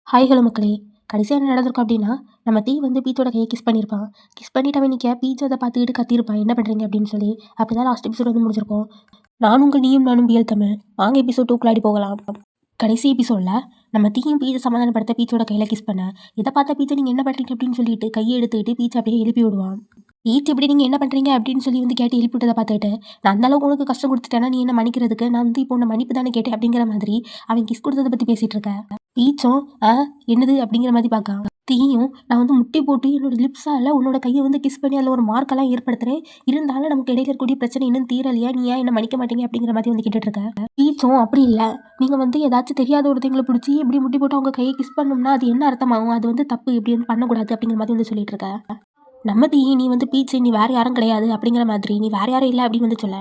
Hi hello மக்களே. கடைசியா என்ன நடந்திருக்கும் அப்படின்னா, நம்ம தீ வந்து பீச்சோட கையை கிஸ் பண்ணியிருப்பான். கிஸ் பண்ணிட்டு அவன் நிற்க பீச் அதை பார்த்துக்கிட்டு கத்தியிருப்பான், என்ன பண்ணுறீங்க அப்படின்னு சொல்லி. அப்படி தான் லாஸ்ட் எபிசோட் வந்து முடிச்சிருப்போம். நானும் உங்கள் நீயும் நானும் பியல் தமிழ் வாங்க எபிசோட் 2 போகலாம். கடைசி எபிசோடில் நம்ம தீயும் பீச்சை சமாதானப்படுத்த பீச்சோட கையில் கிஸ் பண்ண, இதை பார்த்த பீச்சை நீங்கள் என்ன பண்ணுறீங்க அப்படின்னு சொல்லிட்டு கையை எடுத்துக்கிட்டு பீச்சை அப்படியே எழுப்பி விடுவான். பீச் எப்படி நீங்கள் என்ன பண்ணுறீங்க அப்படின்னு சொல்லி வந்து கேட்டு எழுப்பி விட்டதை பார்த்துட்டு, நான் அந்த அளவுக்கு உனக்கு கஷ்டம் கொடுத்துட்டேன்னா நீ என்ன மன்னிக்கிறதுக்கு, நான் வந்து இப்போ உன்னை மன்னிப்பு தானே கேட்டேன் அப்படிங்கிற மாதிரி அவன் கிஸ் கொடுத்ததை பற்றி பேசிகிட்டு இருக்கேன். பீச்சும் என்னது அப்படிங்கிற மாதிரி பார்க்கலாம். தீயும் நான் வந்து முட்டி போட்டு என்னோட லிப்ஸால் உன்னோட கையை வந்து கிஸ் பண்ணி அதில் ஒரு மார்க்கெல்லாம் ஏற்படுத்துகிறேன், இருந்தாலும் நமக்கு இடையில இருக்கக்கூடிய பிரச்சனை இன்னும் தீரலையா, நீ ஏன் என்ன மன்னிக்க மாட்டீங்க அப்படிங்கிற மாதிரி வந்து கேட்டுட்டு இருக்கேன். பீச்சும் அப்படி இல்லை, நீங்கள் வந்து ஏதாச்சும் தெரியாத ஒருத்தங்களை பிடிச்சி இப்படி முட்டி போட்டு அவங்க கையை கிஸ் பண்ணோம்னா அது என்ன அர்த்தமாகும், அது வந்து தப்பு, இப்படி வந்து பண்ணக்கூடாது அப்படிங்கிற மாதிரி வந்து சொல்லிட்டு இருக்கேன். நம்ம தீ நீ வந்து பீச்சு நீ வேறு யாரும் கிடையாது அப்படிங்கிற மாதிரி, நீ வேறு யாரும் இல்லை அப்படின்னு வந்து சொல்ல,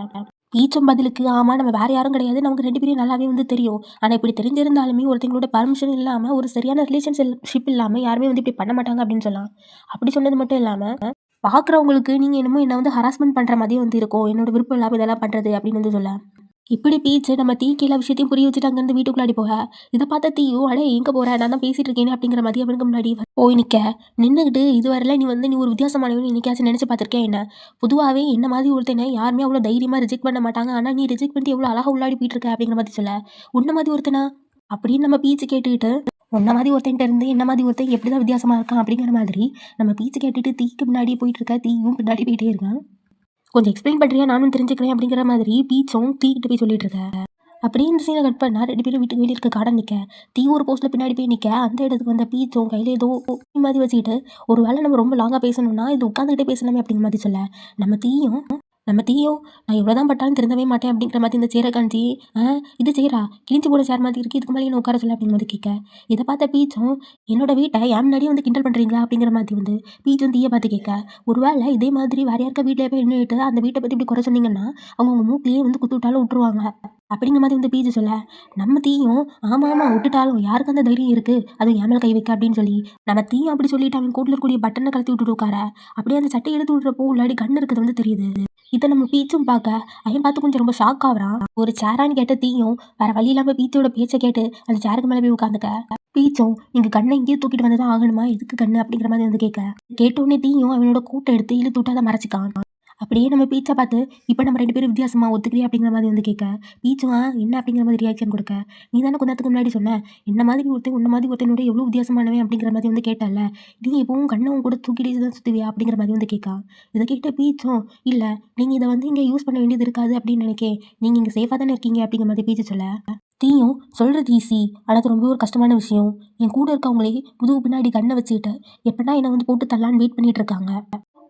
பீச்சும் பதிலுக்கு ஆமாம் நம்ம வேறு யாரும் கிடையாது, நமக்கு 2 பேரும் நல்லாவே வந்து தெரியும், ஆனால் இப்படி தெரிஞ்சிருந்தாலுமே ஒருத்தங்களோட பர்மிஷன் இல்லாமல் ஒரு சரியான ரிலேஷன்ஷிப் இல்லாமல் யாருமே வந்து இப்படி பண்ண மாட்டாங்க அப்படின்னு சொல்லலாம். அப்படி சொன்னது மட்டும் இல்லாமல் பார்க்குறவங்களுக்கு நீங்கள் என்னமோ என்னை வந்து ஹராஸ்மெண்ட் பண்ணுற மாதிரியே வந்து இருக்கும், என்னோட விருப்பம் இல்லாமல் இதெல்லாம் பண்ணுறது அப்படின்னு வந்து சொல்ல, இப்படி பீச்சு நம்ம தீக்கு எல்லா விஷயத்தையும் புரிய வச்சுட்டு அங்கேருந்து வீட்டுக்குள்ளாடி போக, இதை பார்த்த தீயும் அடே எங்கே போகிற, நான் தான் பேசிகிட்டு இருக்கேன் அப்படிங்கிற மாதிரி அவனுக்கு முன்னாடி போய் நிற்க, நின்றுக்கிட்டு இதுவரையில் நீ ஒரு வித்தியாசமானவன் இன்னைக்காச்சும் நினச்சி பார்த்துருக்கேன் என்ன, பொதுவாகவே என்ன மாதிரி ஒருத்தனை யாருமே அவ்வளோ தைரியமாக ரிஜெக்ட் பண்ண மாட்டாங்க, ஆனால் நீ ரிஜெக்ட் பண்ணிட்டு எவ்வளோ அழகாக உள்ளாடி போயிட்டு இருக்க அப்படிங்கிற மாதிரி சொல்ல, உன்ன மாதிரி ஒருத்தனா அப்படின்னு நம்ம பீச்சு கேட்டுக்கிட்டு, உன்ன மாதிரி ஒருத்தன்ட்ட இருந்து என்ன மாதிரி ஒருத்தன் எப்படி தான் வித்தியாசமாக இருக்கான் அப்படிங்கிற மாதிரி நம்ம பீச்சு கேட்டுட்டு தீக்கு முன்னாடி போயிட்டு இருக்க, தீயும் பின்னாடி போயிட்டே இருக்கான். கொஞ்சம் எக்ஸ்பிளைன் பண்ணுறியா, நானும் தெரிஞ்சுக்கிறேன் அப்படிங்கிற மாதிரி பீச்சும் தீக்கிட்ட போய் சொல்லிட்டு இருக்கேன். அப்படியே இந்த சீனை கட் பண்ணா 2 பேரும் வீட்டுக்கு வெளியே இருக்க கார்டன் நிற்க, தீ ஒரு போஸ்ட்டில் பின்னாடி போய் நிற்க, அந்த இடத்துக்கு வந்த பீச்சும் கையில் ஏதோ மாதிரி வச்சுக்கிட்டு, ஒரு வேளை நம்ம ரொம்ப லாங்காக பேசணும்னா இது உட்காந்துக்கிட்டே பேசலாமே அப்படிங்கிற மாதிரி சொல்ல, நம்ம தீயும் நான் எவ்வளோ தான் பட்டாலும் திருந்தவே மாட்டேன் அப்படிங்கிற மாதிரி இந்த சேரை காஞ்சி, இது சேரா கிழிஞ்சு போட சேர் மாதிரி இருக்குது, இதுக்கு மேலே என்ன உட்கார சொல்ல அப்படிங்கிற மாதிரி கேட்க, இதை பார்த்த பீச்சும் என்னோட வீட்டை என் முன்னாடியே வந்து கிண்டல் பண்ணுறீங்களா அப்படிங்கிற மாதிரி வந்து பீச்சும் தீயை பார்த்து கேட்க, ஒரு வேளை இதே மாதிரி வேறு யாருக்கா வீட்டில் போய் நின்றுட்டு அந்த வீட்டை பற்றி இப்படி குறை சொன்னீங்கன்னா அவங்க மூக்கிலேயே வந்து குத்து விட்டாலும் விட்டுருவாங்க அப்படிங்கிற மாதிரி வந்து பீச்சு சொல்ல, நம்ம தீயும் ஆமாம் விட்டுட்டாலும் யாருக்கு அந்த தைரியம் இருக்குது அதுவும் என் மேலே கை வைக்க அப்படின்னு சொல்லி, நம்ம தீயும் அப்படி சொல்லிட்டு அவன் கூட்டில் இருக்கக்கூடிய பட்டனை கலத்தி விட்டுட்டு உட்கார, அப்படியே அந்த சட்டை எடுத்து விட்றப்போ உள்ளாடி கண் இருக்குது வந்து தெரியுது. இதை நம்ம பீச்சும் பார்க்க அவன் பார்த்து கொஞ்சம் ரொம்ப ஷாக் ஆகுறான். ஒரு சேரான்னு கேட்ட தீயும் வேற வழி இல்லாமல் பீச்சோட பேச்சை கேட்டு அந்த சேருக்கு மேலே போய் உட்காந்துக்க, பீச்சும் இங்கே கண்ணை இங்கேயே தூக்கிட்டு வந்ததான் ஆகணுமா, எதுக்கு கண்ணு அப்படிங்கிற மாதிரி வந்து கேட்டோடனே தீயும் அவனோட கூட்டை எடுத்து இழுத்து விட்டு அதை மறைச்சிக்கான். அப்படியே நம்ம பீச்சை பார்த்து இப்போ நம்ம 2 பேரும் வித்தியாசமா ஒத்துக்கிறியா அப்படிங்கிற மாதிரி வந்து கேட்க, பீச்சுவா என்ன அப்படிங்கிற மாதிரி ரியாக்ஷன் கொடுக்க, நீ தானே கொஞ்ச நேரத்துக்கு முன்னாடி சொன்ன என்ன மாதிரி ஒருத்தன் உன்ன மாதிரி ஒருத்தனோட எவ்வளோ வித்தியாசமானவன் அப்படிங்கிற மாதிரி வந்து கேட்டல, நீ எப்பவும் கண்ணவும் கூட தூக்கிட்டு தான் சுற்றுவியா அப்படிங்கிற மாதிரி வந்து கேட்கா. இதை கேட்ட பீச்சும் இல்லை நீங்கள் இதை வந்து இங்கே யூஸ் பண்ண வேண்டியது இருக்காது அப்படின்னு நினைக்கேன், நீங்கள் இங்கே சேஃபாக தானே இருக்கீங்க அப்படிங்கிற மாதிரி பீச்சு சொல்ல, தீயும் சொல்கிறது ஈஸி ஆனால் அது ரொம்ப ஒரு கஷ்டமான விஷயம், என் கூட இருக்கவங்களே முதுகு பின்னாடி கண்ணை வச்சுக்கிட்டு எப்படின்னா என்னை வந்து போட்டு தள்ளான்னு வெயிட் பண்ணிட்டு இருக்காங்க,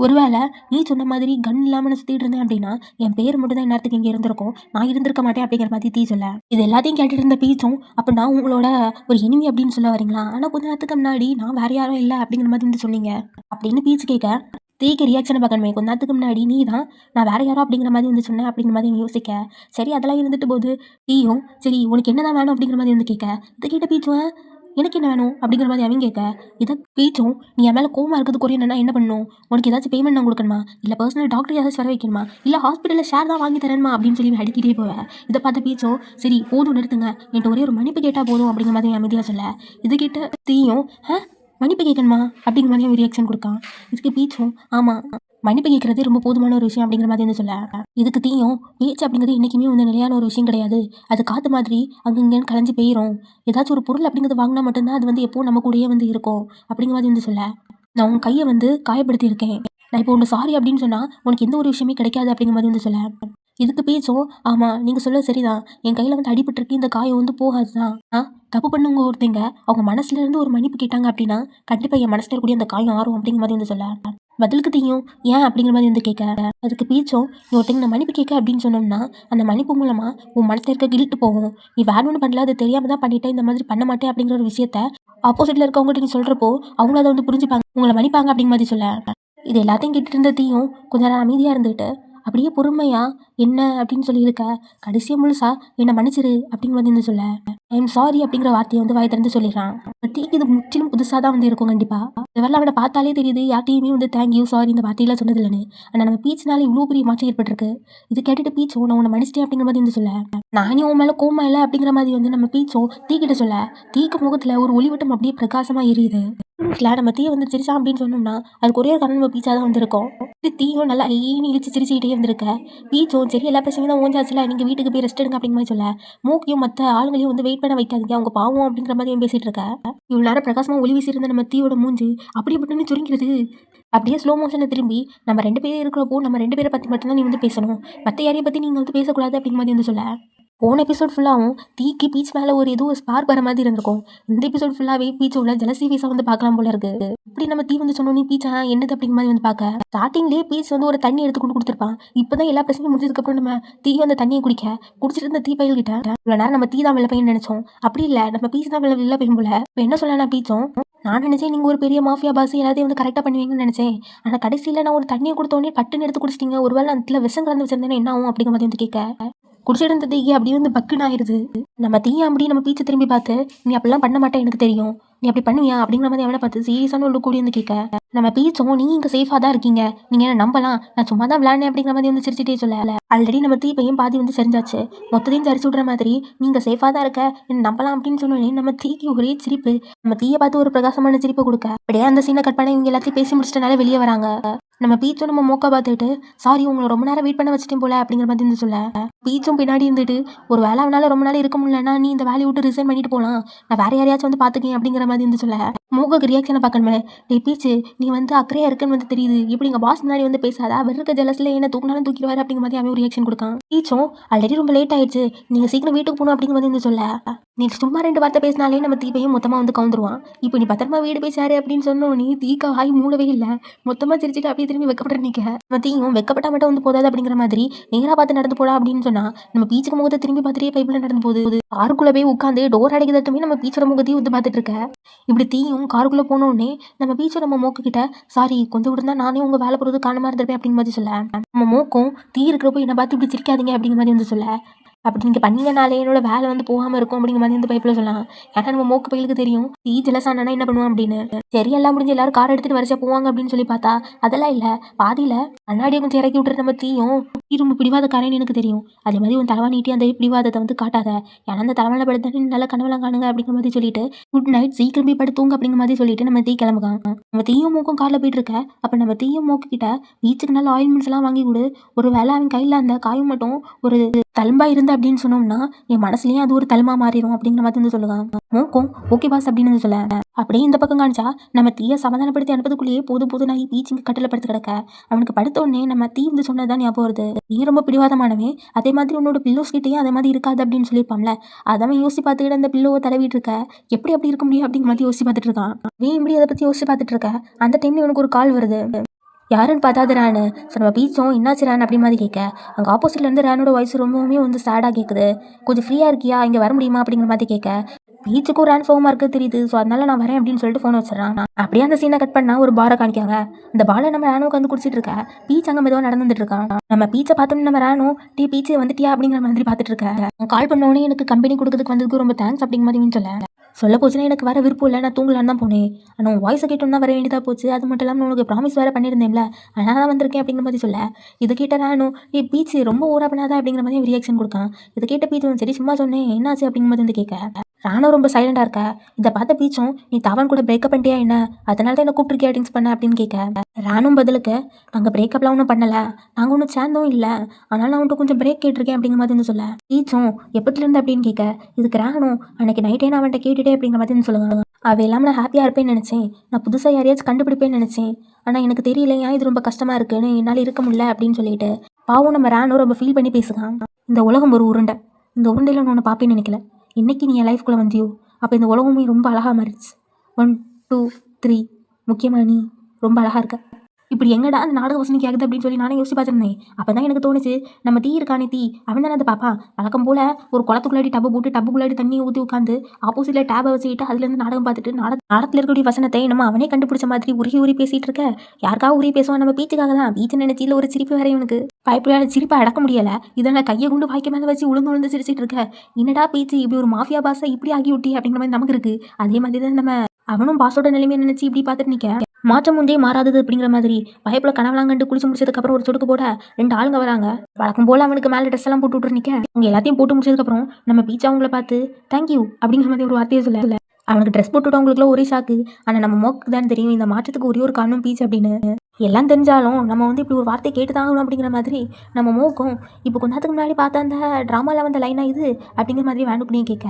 ஒருவேளை நீ சொன்ன மாதிரி கன் இல்லாமல் நான் சுற்றிட்டு இருந்தேன் அப்படின்னா என் பேர் மட்டும் தான் நேரத்துக்கு இங்கே இருந்திருக்கும், நான் இருந்திருக்க மாட்டேன் அப்படிங்கிற மாதிரி தீ சொல்ல, இது எல்லாத்தையும் கேட்டுட்டு இருந்த பீச்சும் அப்போ நான் உங்களோட ஒரு இனிமை அப்படின்னு சொல்ல வரீங்களா, ஆனால் கொஞ்ச நேரத்துக்கு முன்னாடி நான் வேறு யாரும் இல்லை அப்படிங்கிற மாதிரி வந்து சொன்னீங்க அப்படின்னு பீச்சு கேட்க, தீக்கு ரியாக்ஷனை பார்க்கணுமே, கொஞ்ச நேரத்துக்கு முன்னாடி நீ தான் நான் வேறு யாரோ அப்படிங்கிற மாதிரி வந்து சொன்னேன் அப்படிங்கிற மாதிரி யோசிக்க, சரி அதெல்லாம் இருந்துட்டு போது தீயும் சரி உனக்கு என்ன தான் வேணும் அப்படிங்கிற மாதிரி வந்து கேட்க, இதை கேட்ட பீச்சுவேன் எனக்கு என்ன வேணும் அப்படிங்கிற மாதிரி அவங்க கேட்க, இதை பீச்சும் நீ என் மேலே கோவமாக இருக்கிறது குறையணும்னா என்ன பண்ணணும், உனக்கு ஏதாச்சும் பேமெண்ட் நான் கொடுக்கணுமா, இல்லை பர்சனல் டாக்டர் ஏதாச்சும் வர வைக்கணுமா, இல்லை ஹாஸ்பிட்டலில் ஷேர் தான் வாங்கி தரணுமா அப்படின்னு சொல்லி அடிக்கிட்டே போவேன். இதை பார்த்த பீச்சும் சரி போதும் நிறுத்துங்க, என்கிட்ட ஒரே ஒரு மன்னிப்பு கேட்டால் போதும் அப்படிங்கிற மாதிரி அமைதியாக சொல்ல, இது கேட்ட தீயும் மன்னிப்பு கேட்கணுமா அப்படிங்கிற மாதிரி அவன் ரியாக்ஷன் கொடுக்கான். இதுக்கு பீச்சும் ஆமாம் மன்னிப்பு கேட்கறது ரொம்ப போதுமான ஒரு விஷயம் அப்படிங்கிற மாதிரி வந்து சொல்ல, இதுக்கு தீயும் பேச்சு அப்படிங்கிறது என்றைக்குமே வந்து நிலையான ஒரு விஷயம் கிடையாது, அது காற்று மாதிரி அங்கே இங்கேன்னு கலைஞ்சு போயிடும், ஏதாச்சும் ஒரு பொருள் அப்படிங்கிறது வாங்கினா மட்டும்தான் அது வந்து எப்போது நம்ம கூடயே வந்து இருக்கும் அப்படிங்கிற மாதிரி வந்து சொல்ல, நான் உன் கையை வந்து காயப்படுத்தியிருக்கேன், நான் இப்போ ஒன்று சாரி அப்படின்னு சொன்னால் உனக்கு எந்த ஒரு விஷயமே கிடைக்காது அப்படிங்கிற மாதிரி வந்து சொல்ல, இதுக்கு பேச்சும் ஆமாம் நீங்கள் சொல்ல சரிதான், என் கையில் வந்து அடிபட்டிருக்கு, இந்த காயம் வந்து போகாது தான், தப்பு பண்ணுங்க ஒருத்தங்க அவங்க மனசுலேருந்து ஒரு மன்னிப்பு கேட்டாங்க அப்படின்னா கண்டிப்பாக என் மனசில் இருக்கக்கூடிய அந்த காயம் ஆறும் அப்படிங்கிற மாதிரி வந்து சொல்ல, பதிலுக்கு தீயும் ஏன் அப்படிங்கிற மாதிரி வந்து கேட்க, அதுக்கு பீச்சும் நீ ஒருத்தங்க நான் மன்னிப்பு கேட்க அப்படின்னு சொன்னோம்னா அந்த மன்னிப்பு மூலமாக உன் மனசில் இருக்க கில்ட்டு போகும், நீ வேற ஒன்றும் பண்ணல அது தெரியாமல் தான் பண்ணிட்டேன், இந்த மாதிரி பண்ண மாட்டேன் அப்படிங்கிற ஒரு விஷயத்த ஆப்போசிட்டில் இருக்கவங்ககிட்ட நீ சொல்கிறப்போ அவங்களும் அதை வந்து புரிஞ்சுப்பாங்க, உங்களை மன்னிப்பாங்க அப்படிங்கிற மாதிரி சொல்ல, இது எல்லாத்தையும் கேட்டுட்டு இருந்த தீயும் கொஞ்ச நேரம் அமைதியாக இருந்துட்டு அப்படியே பொறுமையா என்ன அப்படின்னு சொல்லி இருக்க கடைசியா முழுசா என்னை மன்னிச்சிரு அப்படின்னு வந்து சொல்ல ஐ எம் சாரி அப்படிங்கிற வார்த்தையை வந்து வாய் திறந்து சொல்லிடுறான். தீக்கு இது முற்றிலும் புதுசாக தான் வந்து இருக்கும் கண்டிப்பா. இதெல்லாம் அவனை பார்த்தாலே தெரியுது யார்ட்டையுமே வந்து தேங்க்யூ சாரி இந்த வார்த்தையெல்லாம் சொன்னது இல்லைன்னு. ஆனால் நம்ம பீச்சினால இவ்வளோ பெரிய மாற்றம் ஏற்பட்டிருக்கு. இது கேட்டுட்டு பீச்சும் நான் உன்னை மன்னிச்சிட்டேன் அப்படிங்கிற மாதிரி வந்து சொல்ல நானே உன் மேலே கோமா இல்லை அப்படிங்கிற மாதிரி வந்து நம்ம பீச்சும் தீக்கிட்ட சொல்ல தீக்கு முகத்தில் ஒரு ஒளிவட்டம் அப்படியே பிரகாசமாக எரியுது. நம்ம தீயை வந்து சிரிச்சான் அப்படின்னு சொன்னோம்னா அதுக்கு ஒரே ஒரு காரணம் நம்ம பீச்சா தான் வந்திருக்கோம். தீயும் நல்லா ஐயின்னு இழிச்சு சிரிச்சுக்கிட்டே இருந்திருக்க பீச்சும் சரி எல்லா பிரச்சனையும் தான் ஓஞ்சாச்சுல நீங்கள் வீட்டுக்கு போய் ரெஸ்ட் எடுங்க அப்படிங்கிற மாதிரி சொல்ல மூக்கையும் மற்ற ஆளுங்களையும் வந்து வெயிட் பண்ண வைக்காதீங்க அவங்க பாவம் அப்படிங்கிற மாதிரி பேசிட்டு இருக்க. இவ்வளோ நேரம் பிரகாசமாக ஒளி வீசி இருந்த நம்ம தீயோட மூஞ்சி அப்படியே மட்டும் சுருங்கிறது. அப்படியே ஸ்லோ மோஷனில் திரும்பி நம்ம 2 பேரும் இருக்கிறப்போ நம்ம 2 பேரை பற்றி மட்டும்தான் நீ வந்து பேசணும், மற்ற யாரையும் பற்றி நீங்கள் வந்து பேசக்கூடாது அப்படிங்கிற மாதிரி வந்து சொல்ல போன எபிசோட் ஃபுல்லாகவும் தீக்கு பீச் மேலே ஒரு ஏதோ ஸ்பார்க் வர மாதிரி இருந்திருக்கும். இந்த எபிசோட் ஃபுல்லாகவே பீச்சோட ஜலசி ஃபேஸை வந்து பார்க்கலாம் போல இருக்கு. இப்படி நம்ம தீ வந்து சொன்னோன்னே பீச்சா என்னது அப்படிங்கிற மாதிரி வந்து பார்க்க ஸ்டார்டிங்லேயே பீச் வந்து ஒரு தண்ணி எடுத்து கொண்டு கொடுத்துருப்பான். இப்போதான் எல்லா பிரச்சனையும் முடிஞ்சதுக்கப்புறம் நம்ம தீ அந்த தண்ணியை குடிச்சிட்டு இருந்த தீ பயில்கிட்ட இவ்வளோ நேரம் நம்ம தீ தான் வெள்ள பையன் நினைச்சோம், அப்படி இல்லை நம்ம பீச் தான் வெள்ள பையன் போல. இப்போ என்ன சொல்லலாம் பீச்சும் நான் நினைச்சேன் நீங்கள் ஒரு பெரிய மாஃபியா பாஸ் எல்லாத்தையும் வந்து கரெக்டாக பண்ணுவீங்கன்னு நினைச்சேன். ஆனால் கடைசியில் நான் ஒரு தண்ணியை கொடுத்தோடனே பட்டுன்னு எடுத்து குடிச்சிட்டிங்க, ஒருவேளை அதில் விஷம் கலந்து வச்சிருந்தேன்னா என்ன ஆகும் அப்படிங்கிற மாதிரி வந்து கேட்க குடிச்சிட்டு இருந்த தீக்கு அப்படியே வந்து பக்குன்னு ஆயிடுது. நம்ம தீயை அப்படி நம்ம பீச்சை திரும்பி பார்த்து நீ அப்படிலாம் பண்ண மாட்டேன் எனக்கு தெரியும், நீ அப்படி பண்ணுவியா அப்படிங்கிற மாதிரி அவனை பார்த்து சீரியஸான ஒரு கூடி வந்து கேட்க நம்ம பீச்சும் நீ இங்கே சேஃபாக தான் இருக்கீங்க, நீங்கள் என்ன நம்பலாம், நான் சும்மா தான் விளையாடுனேன் அப்படிங்கிற மாதிரி வந்து சிரிச்சிட்டே சொல்ல ஆல்ரெடி நம்ம தீப்பையும் பாதி வந்து செஞ்சாச்சு, மொத்தத்தையும் சரிச்சு விட்ற மாதிரி நீங்கள் சேஃபாக தான் இருக்க என்ன நம்பலாம் அப்படின்னு சொன்னோன்னே நம்ம தீக்கு ஒரே சிரிப்பு. நம்ம தீயை பார்த்து ஒரு பிரகாசமான சிரிப்பை கொடுக்க அப்படியே அந்த சீனை கட் பண்ண இவங்க எல்லாத்தையும் பேசி முடிச்சிட்டனால வெளியே வராங்க. நம்ம பீச்சும் நம்ம மோக்கா பார்த்துட்டு சாரி உங்களை ரொம்ப நேரம் வெயிட் பண்ண வச்சுட்டேன் போல அப்படிங்கிற மாதிரி இருந்து சொல்ல பீச்சும் பின்னாடி இருந்துட்டு ஒரு வேலை அவனால ரொம்ப நாள் இருக்க முடியலன்னா நீ இந்த வேலையை விட்டு ரிசைன் பண்ணிட்டு போகலாம், நான் வேற யாரையாச்சும் வந்து பார்த்துக்கேன் அப்படிங்கிற மாதிரி இருந்து சொல்ல மூக்குக்கு ரியாக்ஷனை பார்க்கணுமே. டே பீச்சு நீ வந்து அக்கறையா இருக்குன்னு வந்து தெரியுது, இப்படி எங்கள் பாஸ் முன்னாடி வந்து பேசாத, அவர் இருக்க ஜலஸில் என்ன தூக்கினாலும் தூக்கிடுவாரு அப்படிங்கிற மாதிரி அவன் ஒரு ரியாக்ஷன் கொடுக்கான். பீச்சும் ஆல்ரெடி ரொம்ப லேட் ஆயிடுச்சு நீங்கள் சீக்கிரம் வீட்டுக்கு போகணும் அப்படிங்கிற மாதிரி இருந்து சொல்ல நீ சும்மா 2 வார்த்தை பேசினாலே நம்ம தீப்பையும் மொத்தமாக வந்து கவுந்துருவான். இப்போ நீ பத்திரமா வீடு போய் சாரு அப்படின்னு சொன்னோன்னே தீக்கா வாய் மூடவே இல்லை, மொத்தமாக சிரிச்சுட்டு அப்படியே திரும்பி வைக்கப்பட்டு நிற்க நம்ம தீயும் வெக்கப்பட்டா மட்டும் வந்து போதாது அப்படிங்கிற மாதிரி நேராக பார்த்து நடந்து போடா அப்படின்னு சொன்னா நம்ம பீச்சுக்கு முகத்தை திரும்பி பார்த்துட்டே பைப்பில் நடந்து போகுது. காருக்குள்ளே போய் உட்காந்து டோர் அடைக்கிறதுமே நம்ம பீச்சோட முகத்தையும் வந்து பார்த்துட்டு இருக்க. இப்படி தீயும் காருக்குள்ளே போனோடனே நம்ம பீச்சோட நம்ம மோக்கு கிட்ட சாரி கொஞ்சம் விடுந்தா நானே உங்கள் வேலை போகிறது காரணமாக இருந்திருப்பேன் அப்படிங்கிற மாதிரி சொல்ல நம்ம மோக்கும் தீ இருக்கிறப்போ என்னை பார்த்து இப்படி சிரிக்காதீங்க அப்படிங்கிற மாதிரி வந்து சொல்ல அப்படி நீங்கள் பண்ணீங்கனாலே என்னோட வேலை வந்து போகாமல் இருக்கும் அப்படிங்கிற மாதிரி வந்து பைப்பில் சொல்லலாம். ஏன்னா நம்ம மோக்கு பையலுக்கு தெரியும் தீ ஜலசானா என்ன பண்ணுவான் அப்படின்னு. சரி எல்லாம் முடிஞ்சு எல்லாரும் கார் எடுத்துகிட்டு வரிசையாக போவாங்க அப்படின்னு சொல்லி பார்த்தா அதெல்லாம் இல்லை, பாதியில் கண்ணாடியை கொஞ்சம் இறக்கி விட்டுற நம்ம தீயும் தீ ரொம்ப பிடிவாதக்காரன்னு எனக்கு தெரியும், அதே மாதிரி உன் தலைவா நீட்டி அந்த பிடிவாதத்தை வந்து காட்டாத, ஏன்னா அந்த தலைவனை படுத்த நல்ல கனவெல்லாம் காணுங்க அப்படிங்கிற மாதிரி சொல்லிட்டு குட் நைட் சீக்கிரம் போய் படுத்துங்க அப்படிங்கிற மாதிரி சொல்லிட்டு நம்ம தீ கிளம்புகான். நம்ம தீயும் மூக்கும் காரில் போயிட்டு இருக்க அப்போ நம்ம தீயும் மூக்கு கிட்ட பீச்சுக்கு நல்ல ஆயில்மெண்ட்ஸ் எல்லாம் வாங்கி கொடு, ஒரு வேலை அவன் கையில் அந்த காயம் மட்டும் ஒரு தழும்பா இருந்து அப்படின்னு சொன்னோம்னா என் மனசுலயே அது ஒரு தழும்பா மாறிடும் அப்படிங்கிற மாதிரி வந்து சொல்லுவாங்க. மூக்கும் ஓகே பாஸ் அப்படின்னு சொல்ல அப்படியே இந்த பக்கம் காணிச்சா நம்ம தீயை சமாதானப்படுத்தி அனுப்பதுக்குள்ளேயே போது நான் பீச்சிங்க கட்டில படுத்து கிடக்க அவனுக்கு படுத்த உடனே நம்ம தீ வந்து சொன்னதான் ஞாபகம் வருது, நீ ரொம்ப பிடிவாதமானவே அதே மாதிரி உன்னோட பில்லோஸ் கிட்டேயும் அதே மாதிரி இருக்காது அப்படின்னு சொல்லியிருப்பான்ல, அதான் யோசிச்சு பார்த்துக்கிட்டு அந்த பில்லோவை தடவிட்டு இருக்க எப்படி அப்படி இருக்க முடியும் அப்படிங்கிற மாதிரி யோசிச்சு பார்த்துட்டு இருக்கான். நீ இப்படி அதை பற்றி யோசிச்சு பார்த்துட்டு இருக்க அந்த டைம்ல உனக்கு ஒரு கால் வருது, யாருன்னு பார்த்தாது ரேனு. ஸோ நம்ம பீச்சும் என்னாச்சு ரேன் அப்படி மாதிரி கேட்க அங்கே ஆப்போசிட்லேருந்து ரேனோட வாய்ஸ் ரொம்பவுமே வந்து சேடாக கேட்குது, கொஞ்சம் ஃப்ரீயாக இருக்கியா இங்கே வர முடியுமா அப்படிங்கிற மாதிரி கேட்க பீச்சுக்கும் ரேன் சோகமாக இருக்குது தெரியுது, ஸோ அதனால நான் வரேன் அப்படின்னு சொல்லிட்டு ஃபோன் வச்சிடறான். அப்படியே அந்த சீனை கட் பண்ணால் ஒரு பாரை காணிக்காங்க. அந்த பாலை நம்ம ரேனுக்கு வந்து குடிச்சிட்டு இருக்க பீச் அங்கே மெதுவாக நடந்துட்டு இருக்கான். நம்ம பீச்சை பார்த்தோம்னு நம்ம ரேனும் பீச்சு வந்துட்டியா அப்படிங்கிற மாதிரி பார்த்துட்டு இருக்க கால் பண்ணோடனே எனக்கு கம்பெனி கொடுக்கறதுக்கு வந்ததுக்கு ரொம்ப தேங்க்ஸ் அப்படிங்கிற மாதிரி சொல்ல போச்சுன்னா எனக்கு வர விருப்பம் இல்லை, நான் தூங்கலான்னு தான் போனேன், ஆனால் உன் வாய்ஸை கேட்டோம்னா வர வேண்டியதாக போச்சு, அது மட்டும் இல்லாமல் உனக்கு ப்ராமிஸ் வேறு பண்ணியிருந்தேன்ல அதனால தான் வந்திருக்கேன் அப்படிங்கிற மாதிரி சொல்ல இதை கேட்ட நானும் பீச்சு ரொம்ப ஊரா பண்ணாதா அப்படிங்கிற மாதிரி ரியாக்ஷன் கொடுக்கான். இதை கேட்ட பீச்சும் சரி சும்மா சொன்னேன் என்னாச்சு அப்படிங்கிற மாதிரி வந்து கேட்க ராணும் ரொம்ப சைலண்டாக இருக்க. இதை பார்த்த பீச்சும் நீ தவன் கூட பிரேக்கப் பண்ணிட்டியா என்ன, அதனால தான் என்ன கூப்பிட்டுருக்கியா டிங்ஸ் பண்ண அப்படின்னு கேட்க ராணும் பதிலுக்கு நாங்கள் பிரேக்கப்லாம் ஒன்றும் பண்ணலை, நாங்கள் ஒன்றும் சேர்ந்தோம் இல்லை, அதனால நான் உன்ட்டு கொஞ்சம் பிரேக் கேட்டிருக்கேன் அப்படிங்கிற மாதிரி வந்து சொல்ல பீச்சும் எப்பத்துலேருந்து அப்படின்னு கேட்க இதுக்கு ராணும் அன்னைக்கு நைட்டே நான் அவன்கிட்ட கேட்டுட்டே அப்படிங்கிற மாதிரி சொல்லுவாங்க. அவள் இல்லாமல் நான் ஹாப்பியாக இருப்பேன்னு நினச்சேன், நான் புதுசாக யாரையாச்சும் கண்டுபிடிப்பேன்னு நினச்சேன், ஆனால் எனக்கு தெரியல ஏன் இது ரொம்ப கஷ்டமாக இருக்குன்னு என்னால் இருக்க முடியல அப்படின்னு சொல்லிட்டு பாவம் நம்ம ராணும் ரொம்ப ஃபீல் பண்ணி பேசுகிறான். இந்த உலகம் ஒரு உருண்டை, இந்த உருண்டையில் நான் உன்னை பார்ப்பேன்னு நினைக்கல, இன்னைக்கு நீ என் லைஃப்குள்ளே வந்தியோ அப்போ இந்த உலகமே ரொம்ப அழகாக மாறிடுச்சு. 1 2 3 முக்கியமாக நீ ரொம்ப அழகாக இருக்க. இப்படி எங்கடா அந்த நாடக வசனம் கேட்குது அப்படின்னு சொல்லி நானே யோசிச்சு பார்த்துருந்தேன். அப்போ தான் எனக்கு தோணுச்சு, நம்ம தீ இருக்கானே தீ, அவன் தானே அந்த பாப்பா. வழக்கம் போல் ஒரு குளத்துக்குள்ளாடி டப்பு போட்டு டப்புக்குள்ளாடி தண்ணியை ஊற்றி உட்காந்து ஆப்போசிட்டில் டேபை வச்சுக்கிட்டு அதுலேருந்து நாடகம் பார்த்துட்டு நாடகத்தில் இருக்கக்கூடிய வசனத்தை நம்ம அவனே கண்டுபிடிச்ச மாதிரி உருகி உரி பேசிகிட்டு இருக்க. யாருக்காக உரி பேசுவான், நம்ம பீச்சுக்காக தான். பீச்சு நினைச்சியில் ஒரு சிரிப்பு வேற இவனுக்கு. பயப்படையாத சிரிப்பை அடக்க முடியலை. இதெல்லாம் கையை கொண்டு வாய்க்க மேலே வச்சு உளுந்து சிரிச்சிட்டு இருக்க. என்னடா பீச்சு இப்படி ஒரு மாஃபியா பாஸை இப்படி ஆகி விட்டி அப்படிங்கிற மாதிரி நமக்கு இருக்கு. அதே மாதிரி தான் நம்ம அவனும் பாஸோட நிலைமையை நினைச்சு இப்படி பார்த்துட்டு நிற்க. மாற்றம் முந்தே மாறாதது அப்படிங்கிற மாதிரி பயப்புல கனவெல்லாம் கண்டு குளிச்சு முடிச்சதுக்கப்புறம் ஒரு சொடுக்கு போட 2 ஆளுங்க வராங்க. வழக்கம் போல் அவனுக்கு மேலே ட்ரெஸ் எல்லாம் போட்டு விட்டு நிற்க. அவங்க எல்லாத்தையும் போட்டு முடிச்சதுக்கப்புறம் நம்ம பீச்சா அவங்கள பார்த்து தேங்க்யூ அப்படிங்கிற மாதிரி ஒரு வார்த்தையை சொல்ல. அவனுக்கு ட்ரெஸ் போட்டு அவங்களுக்குலாம் ஒரே ஷாக்கு. ஆனால் நம்ம மோக்கு தான் தெரியும் இந்த மாற்றத்துக்கு ஒரே ஒரு காரணம் பீச் அப்படின்னு. எல்லாம் தெரிஞ்சாலும் நம்ம வந்து இப்படி ஒரு வார்த்தை கேட்டு தாங்கணும் அப்படிங்கிற மாதிரி நம்ம மோக்கும் இப்போ கொஞ்ச நேரத்துக்கு முன்னாடி பார்த்த அந்த ட்ராமாவில் வந்த லைனாக இது அப்படிங்கிற மாதிரி வேண்டுக்குனே கேட்க.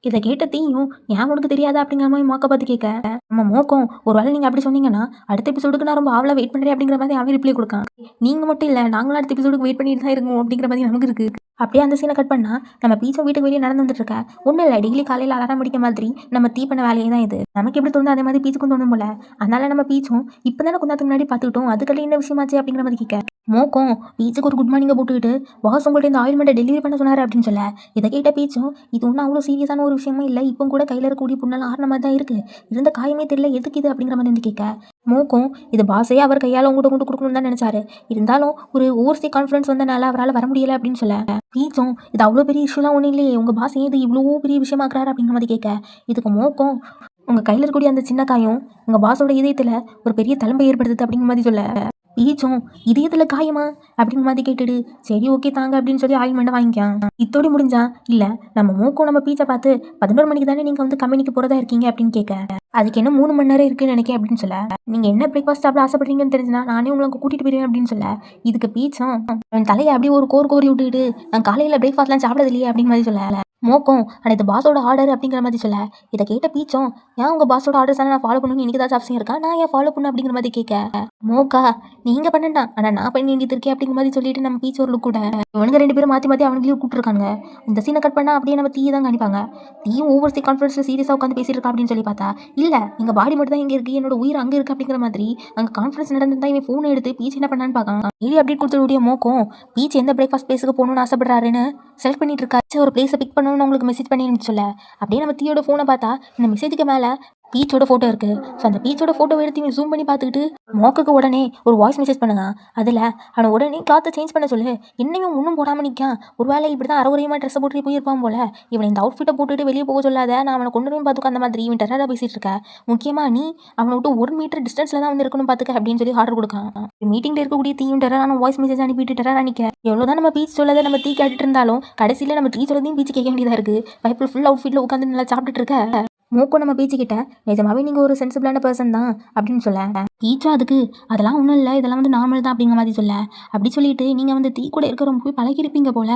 இதை கேட்ட தீயும் ஏன் உனக்கு தெரியாதா அப்படிங்கிற மாதிரி மோக்க பார்த்து கேட்க. நம்ம மோக்கும் ஒரு வேளை நீங்கள் அப்படி சொன்னீங்கன்னா அடுத்த எபிசோடுக்கு நான் ரொம்ப ஆவலாக வெயிட் பண்ணுறேன் அப்படிங்கிற மாதிரி அவன் ரிப்ளை கொடுக்கான். நீங்கள் மட்டும் இல்லை, நாங்களும் அடுத்த எபிசோடுக்கு வெயிட் பண்ணிட்டு தான் இருக்கோம் அப்படிங்கிற மாதிரி நமக்கு இருக்குது. அப்படியே அந்த சீனை கட் பண்ணால் நம்ம பீச்சும் வீட்டுக்கு வெளியே நடந்து வந்துட்டு இருக்க. ஒன்றும் இல்லை, டெய்லி காலையில் அலாரம் அடிக்க மாதிரி நம்ம தீ பண்ண வேலையே தான் இது. நமக்கு எப்படி தோணுது அதே மாதிரி பீச்சுக்கும் தோணும் போல. அதனால நம்ம பீச்சும் இப்போ தானே கொஞ்ச முன்னாடி பார்த்துக்கிட்டோம், அதுக்கெல்லாம் என்ன விஷயமாச்சு அப்படிங்கிற மாதிரி கேட்க. மோக்கும் பீச்சுக்கு ஒரு குட் மார்னிங்கை போட்டுக்கிட்டு பாஸ் உங்கள்கிட்ட இந்த ஆயில்மெண்ட்டை டெலிவரி பண்ண சொன்னார் அப்படின்னு சொல்ல. இதை கேட்ட பீச்சும் இது ஒன்றும் அவ்வளோ சீரியஸான ஒரு விஷயமே இல்லை, இப்போ கூட கையில் இருக்கக்கூடிய புண்ணெல்லாம் ஆறின மாதிரி தான் இருக்குது, இருந்த காயமே தெரியல எதுக்கு இது அப்படிங்கிற மாதிரி வந்து கேட்க. மோக்கும் இது பாஸே அவர் கையால் உங்கள்கிட்ட கொண்டு கொடுக்கணும்னு தான் நினச்சாரு, இருந்தாலும் ஒரு ஓவர்சி கான்ஃபிடன்ஸ் வந்தனால அவரால் வர முடியலை அப்படின்னு சொல்ல. பீச்சும் இது அவ்வளோ பெரிய இஷ்யூலாம் ஒன்றும் இல்லையே, உங்கள் பாஸ் ஏன் இது இவ்வளோ பெரிய விஷயமாக்குறாரு அப்படிங்கிற மாதிரி கேட்க. இதுக்கு மோக்கும் உங்கள் கையில் இருக்கக்கூடிய அந்த சின்ன காயம் உங்கள் பாஸோட இதயத்தில் ஒரு பெரிய தழும்பை ஏற்படுத்துது அப்படிங்கிற மாதிரி சொல்ல. பீச்சும் இதயத்தில் காயமா அப்படிங்கிற மாதிரி கேட்டுடு சரி ஓகே தாங்க அப்படின்னு சொல்லி ஆயில்மெண்ட்டை வாங்கிக்கான். இத்தோடி முடிஞ்சா இல்லை நம்ம மோக்கும் நம்ம பீச்சை பார்த்து 11 மணிக்கு தானே நீங்கள் வந்து கம்பெனிக்கு போகிறதா இருக்கீங்க அப்படின்னு கேட்க. அதுக்கு என்ன 3 மணி நேரம் இருக்குன்னு நினைக்க அப்படின்னு சொல்ல. நீங்கள் என்ன பிரேக்ஃபாஸ்ட் சாப்பிட ஆசைப்படுறீங்கன்னு தெரிஞ்சுனா நானே உங்களுக்கு கூட்டிகிட்டு போயிடுவேன் அப்படின்னு சொல்ல. இதுக்கு பீச்சும் அவன் தலையை அப்படியே ஒரு கோரி விட்டுக்கிட்டு நான் காலையில் பிரேக்ஃபாஸ்ட்லாம் சாப்பிடது இல்லையே அப்படிங்கிற மாதிரி சொல்ல. மோக்கும் அனைத்து பாஸோட ஆர்டர் அப்படிங்கிற மாதிரி சொல்ல. இதை கேட்ட பீச்சும் ஏன் உங்கள் பாஸோட ஆர்டர்ஸ் நான் ஃபாலோ பண்ணணும்னு எனக்கு ஏதாச்சும் அவசியம் இருக்கா, நான் ஏன் ஃபாலோ பண்ண அப்படிங்கிற மாதிரி கேட்க. மோக்கா நீங்கள் பண்ணண்டா ஆனால் நான் பண்ணி வேண்டியது இருக்கேன் அப்படிங்கிற மாதிரி சொல்லிட்டு நம்ம பீச் ஒரு லுக் கூட இவனுங்க 2 பேரும் மாற்றி அவனுங்களையும் கூப்பிட்டுருக்காங்க. இந்த சீனை கட் பண்ணால் அப்படியே நம்ம தீயை தான் காணிப்பாங்க. தீயும் ஓவர் சி கான்ஃபரன்ஸில் சீரியஸாக உட்காந்து பேசியிருக்கா அப்படின்னு சொல்லி பார்த்தா இல்லை, எங்கள் பாடி மட்டும் தான் இங்கே இருக்குது, என்னோட உயிர் அங்கே இருக்குது அப்படிங்கிற மாதிரி அங்கே கான்ஃபரன்ஸ் நடந்துதான் இவன் ஃபோன் எடுத்து பீச் என்ன பண்ணான்னு பார்க்கான். டெய்லி அப்டேட் கொடுத்துடைய மோக்கும் பீச் எந்த பிரேக்ஃபாஸ்ட் பிளேஸுக்கு போகணும்னு ஆசைப்படுறாருன்னு செலக்ட் பண்ணிட்டு இருக்காரு. ஒரு பிளேஸை பிக் பண்ணணும்னு உங்களுக்கு மெசேஜ் பண்ணி சொல்ல. அப்படியே நம்ம தீயோட ஃபோனை பார்த்தா இந்த மெசேஜுக்கு மேலே பீச்சோட ஃபோட்டோ இருக்குது. ஸோ அந்த பீச்சோட ஃபோட்டோ எடுத்து இவன் ஜூம் பண்ணி பார்த்துக்கிட்டு மோக்குக்கு உடனே ஒரு வாய்ஸ் மெசேஜ் பண்ணுங்க. அதில் அவனை உடனே கிளாத்தை சேஞ்ச் பண்ண சொல்லு. என்னையும் ஒன்றும் போடாமல் நிற்கான், ஒரு வேளை இப்படி தான் அரைகுறையமாக ட்ரெஸ்ஸை போட்டு போயிருப்பான் போல. இவனை இந்த அவுட்ஃபிட்டை போட்டுட்டு வெளியே போக சொல்லாத, நான் அவனை கொண்டு போய் பார்த்துக்க அந்த மாதிரி இவன் டெரராக பேசிகிட்டு இருக்க. முக்கியமாக நீ அவனை விட்டு 1 மீட்டர் டிஸ்டன்ஸில் தான் வந்து இருக்கணும் பார்த்துக்க அப்படின்னு சொல்லி ஆர்டர் கொடுக்கான். மீட்டிங்கில் இருக்கக்கூடிய தீயும் டெரரான வாய்ஸ் மெசேஜ் அனுப்பிட்டு டெரராக நிற்க. எவ்வளோதான் நம்ம பீச் சொல்லதை நம்ம தீ கேட்டுட்டு இருந்தாலும் கடைசியில் நம்ம தீ சொல்லதையும் பீச்சு கேட்க வேண்டியதாக இருக்குது. பைப்பில் ஃபுல் அவுட்ஃபிட்டில் உட்காந்து நல்லா சாப்பிட்டுட்டு இருக்க. மோக்கும் நம்ம பீச்சுக்கிட்ட நிஜமாவே நீங்கள் ஒரு சென்சிபிளான பர்சன் தான் அப்படின்னு சொல்ல. பீச்சும் அதுக்கு அதெல்லாம் ஒன்றும் இல்லை, இதெல்லாம் வந்து நார்மல் தான் அப்படிங்கிற மாதிரி சொல்ல. அப்படி சொல்லிட்டு நீங்கள் வந்து தீ கூட இருக்க ரொம்ப போய் பழகிருப்பீங்க போல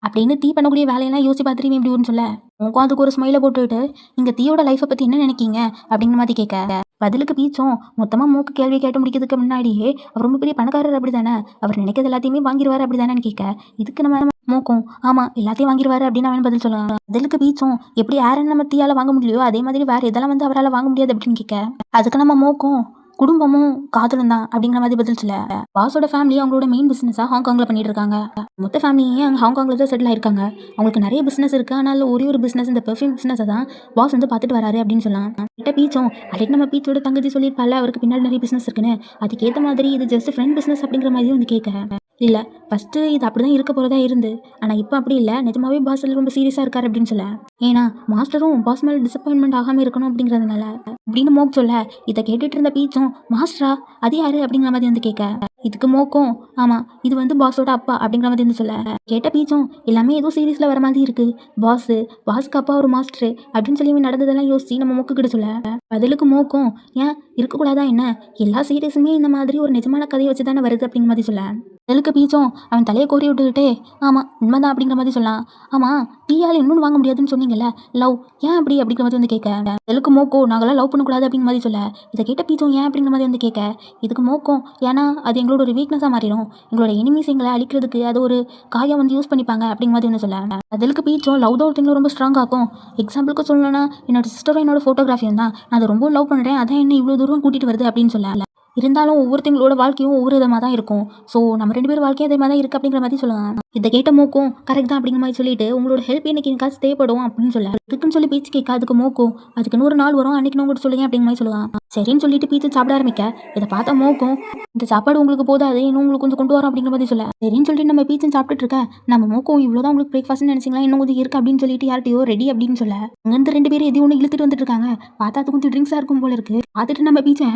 அப்படின்னு தீ பண்ணக்கூடிய வேலையெல்லாம் யோசிச்சு பார்த்துருவீங்க இப்படி ஒன்று சொல்ல. மோக்கும் அதுக்கு ஒரு ஸ்மைலை போட்டுவிட்டு நீங்கள் தீயோட லைஃப்பை பற்றி என்ன நினைக்கிங்க அப்படிங்கிற மாதிரி கேட்க. பதிலுக்கு பீச்சும் மொத்தமாக மூக்கு கேள்வி கேட்டு முடிக்கிறதுக்கு முன்னாடியே அவர் ரொம்ப பெரிய பணக்காரர் அப்படி தானே, அவர் நினைக்கிறது எல்லாத்தையுமே வாங்கிடுவார் அப்படி தானேன்னு கேட்க. இதுக்கு நம்ம மூக்கும் ஆமாம் எல்லாத்தையும் வாங்கிடுவாரு அப்படின்னு அவன் பதில் சொல்லுவாங்க. பதிலுக்கு பீச்சும் எப்படி ஏரன் நம்ம தீயால் வாங்க முடியலையோ அதே மாதிரி வேறு இதெல்லாம் வந்து அவரால் வாங்க முடியாது அப்படின்னு கேட்க. அதுக்கு நம்ம மூக்கும் குடும்பமும் காதலும் தான் அப்படிங்கிற மாதிரி பதில் சொல்ல. பாஸோட ஃபேமிலி அவங்களோட மெயின் பிஸ்னஸாக ஹாங்காங்கில் பண்ணிட்டு இருக்காங்க. மொத்த ஃபேமிலியே அங்கே ஹாங்காங்கில் தான் செட்டில் ஆயிருக்காங்க. அவங்களுக்கு நிறைய பிஸ்னஸ் இருக்குது, ஆனால் ஒரே ஒரு பிஸ்னஸ் இந்த பெர்ஃப்யூம் பிஸ்னஸை தான் பாஸ் வந்து பார்த்துட்டு வராரு அப்படின்னு சொல்லலாம். கிட்ட பீச்சும் அதுக்கு நம்ம பீச்சோட தங்கச்சி சொல்லியிருப்பால அவருக்கு பின்னாடி நிறைய பிஸ்னஸ் இருக்குன்னு, அதுக்கேற்ற மாதிரி இது ஜஸ்ட் ஃப்ரெண்ட் பிஸ்னஸ் அப்படிங்கிற மாதிரி வந்து கேட்க. இல்லை ஃபஸ்ட்டு இது அப்படி தான் இருக்க போகிறதா இருந்து, ஆனால் இப்போ அப்படி இல்லை, நிஜமாவே பாஸ் ரொம்ப சீரியஸாக இருக்கார் அப்படின்னு சொல்ல. ஏன்னா மாஸ்டரும் பாஸ் மேலே டிசப்பாயின்மெண்ட் ஆகாமல் இருக்கணும் அப்படிங்கிறதுனால அப்படின்னு மோக் சொல்ல. இதை கேட்டுட்டு இருந்த பீச்சும் மாஸ்டரா அது யாரு அப்படிங்கிற மாதிரி வந்து கேட்க. இதுக்கு மோக்கும் ஆமாம் இது வந்து பாஸோட அப்பா அப்படிங்கிற மாதிரி வந்து சொல்ல. கேட்ட பீச்சும் எல்லாமே ஏதோ சீரியஸில் வர மாதிரி இருக்குது, பாஸுக்கு அப்பா ஒரு மாஸ்டரு அப்படின்னு சொல்லி நடந்ததெல்லாம் யோசிச்சு நம்ம மோக்கு கிட்ட சொல்ல. பதிலுக்கு மோக்கும் ஏன் இருக்கக்கூடாதா என்ன, எல்லா சீரியஸுமே இந்த மாதிரி ஒரு நிஜமான கதையை வச்சு தானே வருது அப்படிங்கிற மாதிரி சொல்ல. பதிலுக்கு பீச்சும் அவன் தலையை கோரி விட்டுக்கிட்டே ஆமாம் உண்மைதான் அப்படிங்கிற மாதிரி சொல்லலாம். ஆமாம் டீயால் இன்னொன்று வாங்க முடியாதுன்னு சொன்னீங்கல்ல, லவ் ஏன் அப்படி அப்படிங்கிற மாதிரி வந்து கேட்க. பதிலுக்கு மோக்கோ நாங்களாம் லவ் பண்ணக்கூடாது அப்படிங்கிற மாதிரி சொல்ல. இதை கேட்ட பீச்சும் ஏன் அப்படிங்கிற மாதிரி வந்து கேட்க. இதுக்கு மோக்கும் ஏன்னா அது எங்களோட ஒரு வீக்னஸாக மாறிடும், எங்களோட எனிமீஸ் எங்களை அழிக்கிறதுக்கு அது ஒரு காயை வந்து யூஸ் பண்ணிப்பாங்க அப்படிங்கிற மாதிரி வந்து சொல்ல. பதிலுக்கு பீச்சும் லவ் தான் ஒருத்தங்களை ரொம்ப ஸ்ட்ராங் ஆகும். எக்ஸாம்பிளுக்கு சொல்லணும்னா என்னோட சிஸ்டரும் என்னோட ஃபோட்டோகிராஃபியும் தான், நான் அதை ரொம்ப லவ் பண்ணுறேன், அதான் என்ன இவ்வளோ தூரம் கூட்டிகிட்டு வருது அப்படின்னு சொல்ல. இருந்தாலும் ஒவ்வொருத்தங்களோட வாழ்க்கையும் ஒவ்வொரு விதமாக தான் இருக்கும். ஸோ நம்ம 2 பேர் வாழ்க்கையும் அதே மாதிரி தான் இருக்குது அப்படிங்கிற மாதிரி சொல்லுவாங்க. இதை கேட்ட மோக்கும் கரெக்ட் தான் அப்படிங்கிற மாதிரி சொல்லிட்டு உங்களோட ஹெல்ப் எனக்கு எனக்காச்சும் தேவைப்படும் அப்படின்னு சொல்ல அதுக்குன்னு சொல்லி பீச்சு கேட்க அதுக்கு மோக்கும் அதுக்குன்னு ஒரு நாள் வரும் அன்னைக்கு உங்கள்கிட்ட சொல்லுங்க அப்படிங்கிற மாதிரி சொல்லுவாங்க. சரின்னு சொல்லிட்டு பீச்சு சாப்பிட ஆரம்பிக்க இதை பார்த்தா மோக்கும் இந்த சாப்பாடு உங்களுக்கு போதாது இன்னும் உங்களுக்கு கொஞ்சம் கொண்டு வரோம் அப்படிங்கிற மாதிரி சொல்ல சரின்னு சொல்லிட்டு நம்ம பீச்சும் சாப்பிட்டுட்டு இருக்க நம்ம மோக்கும் இவ்வளோதான் உங்களுக்கு பிரேக்ஃபாஸ்ட்னு நினைச்சிங்களா இன்னும் கொஞ்சம் இருக்கு அப்படின்னு சொல்லிட்டு யார்ட்டையோ ரெடி அப்படின்னு சொல்ல அங்கேருந்து 2 பேரும் எதையும் ஒன்று இழுத்துட்டு வந்துட்டு இருக்காங்க. பார்த்தா அது கொஞ்சம் ட்ரிங்க்ஸாக இருக்கும் போல இருக்கு. பார்த்துட்டு நம்ம பீச்சு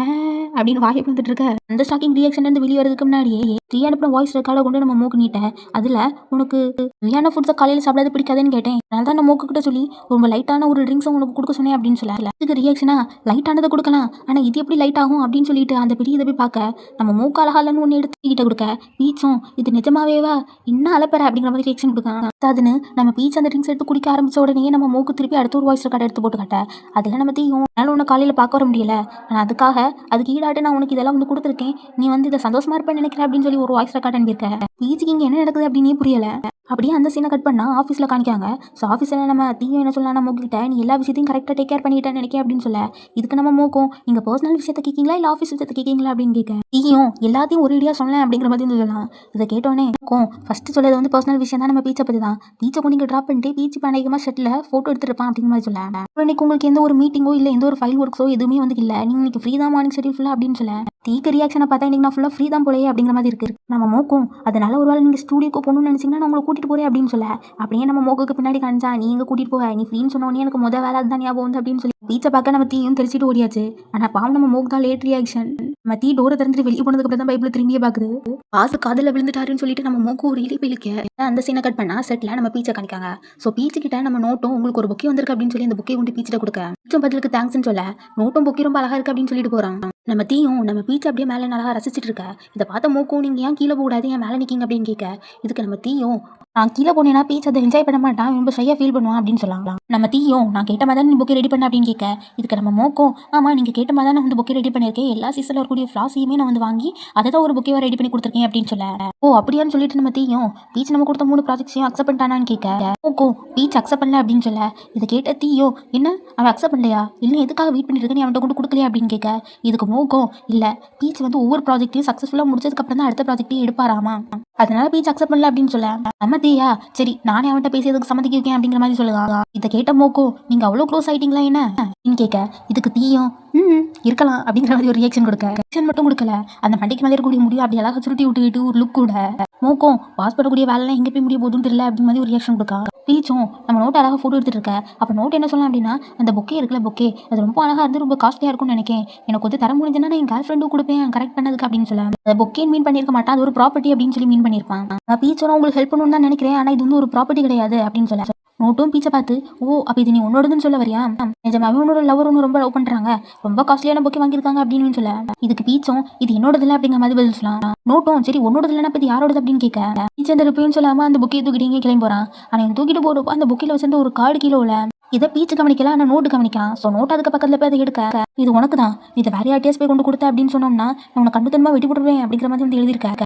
அப்படின்னு வாயை வந்துட்டு இருக்க அந்த ஸ்டாக்கிங் ரியாக்ஷன் இருந்து வெளியே வரதுக்கு முன்னாடியே ஃப்ரீ அனுப்பின வாய்ஸ் ரெக்கார்டை கொண்டு நம்ம மூக்கு நீட்டேன். அதில் உனக்கு ஃப்ரீயான ஃபுட்ஸை காலையில் சாப்பிடாது பிடிக்காதுன்னு கேட்டேன். அதனால தான் நான் மூக்கு கிட்ட சொல்லி ரொம்ப லைட்டான ஒரு ட்ரிங்க்ஸை உனக்கு கொடுக்க சொன்னேன் அப்படின்னு சொல்ல இதுக்கு ரியாக்ஷனா லைட்டானதை கொடுக்கலாம் ஆனால் இது எப்படி லைட் ஆகும் அப்படின்னு சொல்லிட்டு அந்த பெரிய இதை போய் பார்க்க நம்ம மூக்கு அழகாலன்னு ஒன்று எடுத்துக்கிட்ட கொடுக்க பீச்சும் இது நிஜமாவேவா என்ன அலப்பற அப்படிங்கிற மாதிரி ரியாக்ஷன் கொடுக்காங்க. அதுன்னு நம்ம பீச் அந்த ட்ரிங்க்ஸ் எடுத்து குடிக்க ஆரம்பிச்ச உடனே நம்ம மூக்கு திருப்பி அடுத்த ஒரு வாய்ஸ் ரெக்கார்டு எடுத்து போட்டு காட்ட அதில் நம்ம தீயும் அதனால உன்னை காலையில் பார்க்க வர முடியல ஆனால் அதுக்காக அதுக்கு ஈடாட்டு நான் உனக்கு இதெல்லாம் வந்து கொடுத்துருக்கேன் நீ வந்து இதை சந்தோஷமா இருப்பேன்னு நினைக்கிறேன் அப்படின்னு சொல்லி ஒரு வாய்ஸ் ரெக்கார்ட் அனுப்பியிருக்க. பீச்சுக்கு இங்கே என்ன நடக்குது அப்படின்னே புரியல. அப்படியே அந்த சீனை கட் பண்ணால் ஆஃபீஸில் காணிக்காங்க. ஸோ ஆஃபீஸில் நம்ம தீயும் என்ன சொல்லலாம் நம்ம மூக்கிட்ட நீ எல்லா விஷயத்தையும் கரெக்டாக டேக் கேர் பண்ணிட்டேன்னு நினைக்கிறேன் அப்படின்னு சொல்ல இதுக்கு நம்ம மூக்கும் நீங்கள் பர்சனல் விஷயத்தை கேட்கீங்களா இல்லை ஆஃபீஸ் விஷயத்தை கேட்கீங்களா அப்படின்னு கேட்க தீயும் எல்லாத்தையும் ஒரு ஐடியா சொல்லலாம் அப்படிங்கிற மாதிரி சொல்லலாம். இதை கேட்டோன்னே மூக்கும் ஃபஸ்ட்டு சொல்லது வந்து பர்சனல் விஷயம் தான் நம்ம பீச்சை பற்றி தான் பீச்சை கொண்டு நீங்கள் ட்ராப் பண்ணிட்டு பீச் இப்போ அநேகமாக ஷெட்டில் ஃபோட்டோ எடுத்துருப்பான் அப்படிங்கிற மாதிரி சொல்ல இன்னைக்கு உங்களுக்கு எந்த ஒரு மீட்டிங்கோ இல்லை எந்த ஒரு ஃபைல் ஒர்க்ஸோ எதுவுமே வந்து இல்லை நீங்கள் இன்னைக்கு ஃப்ரீ தான் மார்னிங் ஷெட்யூல் ஃபுல்லாக அப்படின்னு சொல்ல தீக்கு ரியாக்ஷனை பார்த்தா இன்னைக்கு நான் ஃபுல்லாக ஃப்ரீ தான் போலையே அப்படிங்கிற மாதிரி இருக்குது. நம்ம மூக்கும் அதனால ஒரு வேளை நீங்கள் ஸ்டூடியோக்கு போகணும்னு நினச்சிங்கன்னா நான் உங்களை கூட்டிகிட்டு போகிறேன் அப்படின்னு சொல்ல அப்படியே நம்ம மூக்குக்கு பின்னாடி காணிச்சா நீ எங்கே கூட்டிகிட்டு போக நீ ஃப்ரீன்னு சொன்னோன்னே எனக்கு முதல் வேலை அதுதான் ஞாபகம் வந்து அப்படின்னு சொல்லி பீச்சை பார்க்க நம்ம தீயும் தெரிச்சிட்டு ஓடியாச்சு. ஆனால் பாவம் நம்ம மூக்கு தான் லேட் ரியாக்ஷன். நம்ம தீ டோரை திறந்துட்டு வெளியே போனதுக்கு அப்புறம் தான் பைபிள் திரும்பியே பார்க்குது. பாசு காதில் விழுந்துட்டாருன்னு சொல்லிட்டு நம்ம மூக்கு ஒரு இழி இழுக்க அந்த சீனை கட் பண்ணால் செட்டில் நம்ம பீச்சை காணிக்காங்க. ஸோ பீச்சு கிட்ட நம்ம நோட்டும் உங்களுக்கு ஒரு புக்கே வந்திருக்கு அப்படின்னு சொல்லி அந்த புக்கே கொண்டு பீச்சிட்ட கொடுக்க பீச்சும் பதிலுக்கு தேங்க்ஸ்ன்னு சொல்ல நோட்டும் புக்கே ரொம்ப அழகா இருக்கு அப்படின்னு சொல்லிட்டு போகிறாங்க. நம்ம தீயும் நம்ம பீச் அப்படியே மேலே நல்லா ரசிச்சிட்டு இருக்க இதை பார்த்த மூக்கும் நீங்கள் ஏன் கீழே போடாது ஏன் மேலே நிற்கிங்க அப்படின்னு கேட்க இதுக்கு நம்ம தீயும் நான் கீழே போனேன்னா பீச் அதை என்ஜாய் பண்ண மாட்டான் ரொம்ப ஷையாக ஃபீல் பண்ணுவான் அப்படின்னு சொல்லலாம். நம்ம தீயும் நான் கேட்ட மாதிரி தான் நீ புக்கே ரெடி பண்ண அப்படின்னு கேட்க இதுக்கு நம்ம மூக்கும் ஆமாம் நீங்கள் கேட்ட மாதிரி தான் நான் வந்து புக்கே ரெடி பண்ணியிருக்கேன் எல்லா சீசனில் வரக்கூடிய ஃப்ளாஸையுமே நான் வந்து வாங்கி அதை தான் ஒரு புக்கேவாக ரெடி பண்ணி கொடுத்துருக்கேன் அப்படின்னு சொல்ல ஓ அப்படியான்னு சொல்லிட்டு நம்ம தீயும் பீச் நம்ம கொடுத்த 3 ப்ராஜெக்ட்ஸையும் அக்செப்ட் பண்ணிட்டானான்னு கேட்க மூக்கும் பீச் அக்செப்ட் பண்ணல அப்படின்னு சொல்ல இதை கேட்ட தீயோ என்ன அவன் அக்செப்ட் பண்ணலையா இல்லை எதுக்காக வெயிட் பண்ணிட்டு நீ அவன்கிட்ட கொண்டு கொடுக்கலையா அப்படின்னு கேட்க இதுக்கு மூக்கும் இல்லை பீச் வந்து ஒவ்வொரு ப்ராஜெக்ட்டையும் சக்ஸஸ்ஃபுல்லாக முடிச்சதுக்கப்புறம் தான் அடுத்த ப்ராஜெக்ட்டையும் எடுப்பாராமா அதனால பீச் அக்செப்ட் பண்ணல அப்படின்னு சொல்ல நம்ம தீயா சரி நானே அவன்கிட்ட பேசியதுக்கு சம்மதிக்க வைக்கேன் அப்படிங்கிற மாதிரி சொல்லுவாங்க. இதை கேட்ட மூக்கோ நீங்க அவ்வளோ க்ளோஸ் ஆயிட்டீங்களா என்ன அப்படின்னு கேட்க இதுக்கு தீயும் இருக்கலாம் அப்படிங்கிற மாதிரி ஒரு ரியாக்ஷன் கொடுக்க ரியாக்ஷன் மட்டும் கொடுக்கல அந்த மண்டைக்கு மேலே இருக்கக்கூடிய முடியும் அப்படி அழகாக சுருட்டி விட்டுக்கிட்டு ஒரு லுக் கூட மூக்கும் பாஸ் பண்ணக்கூடிய வேலைலாம் எங்கே போய் முடிய போதுன்னு தெரியல அப்படின்னு மாதிரி ஒரு ரியாக்ஷன் கொடுக்கா. பீச்சும் நம்ம நோட்டை அழகாக ஃபோட்டோ எடுத்துட்டு இருக்க அப்போ நோட் என்ன சொல்லலாம் அப்படின்னா அந்த புக்கே இருக்குல்ல புக்கே அது ரொம்ப அழகாக இருந்து ரொம்ப காஸ்ட்லியாக இருக்கும்னு நினைக்கிறேன் எனக்கு வந்து தர முடிஞ்சுன்னா நான் என் கேர்ள் ஃப்ரெண்டும் கொடுப்பேன் கரெக்ட் பண்ணதுக்கு அப்படின்னு சொல்ல அந்த புக்கேன்னு மீன் பண்ணியிருக்க மாட்டான் அது ஒரு ப்ராப்பர்ட்டி அப்படின்னு சொல்லி மீன் பண்ணியிருப்பான். பீச்சோட உங்களுக்கு ஹெல்ப் பண்ணணும்னு தான் நினைக்கிறேன் ஆனால் இது வந்து ஒரு ப்ராப்பர்ட்டி கிடையாது அப்படின்னு சொல்ல நோட்டும் பீச்சை பார்த்து ஓ அப்போ இது நீ உன்னோடதுன்னு சொல்ல வரியா நிஜமாவே உன்னோட லவர் ஒன்று ரொம்ப லவ் பண்ணுறாங்க ரொம்ப காஸ்ட்லியான புக்கே வாங்கியிருக்காங்க அப்படின்னு சொல்ல இதுக்கு பீச்சும் இது என்னோடது இல்லை அப்படிங்கிற மாதிரி பதில் சொல்லலாம். நோட்டும் சரி உன்னோடது இல்லைன்னா பற்றி யாரோடது அப்படின்னு கேட்க பீச் அந்த ரிப்பேன்னு சொல்லாமல் அந்த புக்கை தூக்கிட்டு இங்கே கிளம்பி போகிறான். ஆனால் என் தூக்கிட்டு போகிறப்போ அந்த புக்கில் வச்சிருந்த ஒரு கார்டு கீழே உள்ள இதை பீச்சு கவனிக்கலாம் ஆனால் நோட்டு கவனிக்கலாம். ஸோ நோட் அதுக்கு பக்கத்தில் போய் அதை எடுக்க இது உனக்கு தான் இதை வேற யார்ட்டியாஸ் போய் கொண்டு கொடுத்த அப்படின்னு சொன்னோம்னா நான் உனக்கு கண்டு தன்மா வெட்டி போடுவேன் அப்படிங்கிற மாதிரி வந்து எழுதியிருக்காங்க.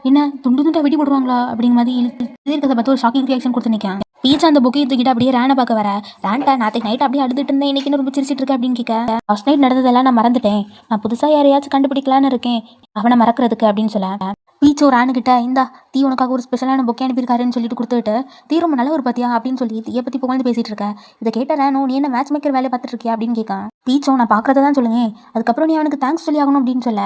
என்ன துண்டு துண்டா வெட்டி போடுவாங்களா அப்படிங்கிற மாதிரி எழுதியிருக்கிறத பார்த்து ஒரு ஷாக்கிங் ரியாக்ஷன் கொடுத்து நிற்கான். பீச் அந்த புக்கை தூக்கிட்டு அப்படியே ரேனை பார்க்க வர ரேன்ட்ட நேற்று நைட் அப்படியே அழுதுட்டு இருந்தேன் இன்னைக்கு ரொம்ப சிரிச்சிட்டு இருக்கேன் அப்படின்னு கேட்க ஃபர்ஸ்ட் நைட் நடந்ததெல்லாம் நான் மறந்துட்டேன் நான் புதுசாக யாரையாச்சும் கண்டுபிடிக்கலான்னு இருக்கேன் அவனை மறக்கிறதுக்கு அப்படின்னு சொல்ல பீச்சோ ராணுகிட்ட இந்தா தீ உனக்காக ஒரு ஸ்பெஷலான புக்கே அனுப்பியிருக்காருன்னு சொல்லிட்டு கொடுத்துட்டு தீ ரொம்ப நல்ல ஒரு பத்தியா அப்படின்னு சொல்லி தீயை பற்றி புகழ்ந்து பேசிட்டு இருக்க இதை கேட்ட ரேனோ நீ என்ன மேட்ச் மேக்கர் வேலையை பார்த்துட்டு இருக்கியா அப்படின்னு கேட்கான். பீச்சோ நான் பார்க்கறத தான் சொல்லுங்க அதுக்கப்புறம் நீ அவனுக்கு தேங்க்ஸ் சொல்லி ஆகணும் அப்படின்னு சொல்ல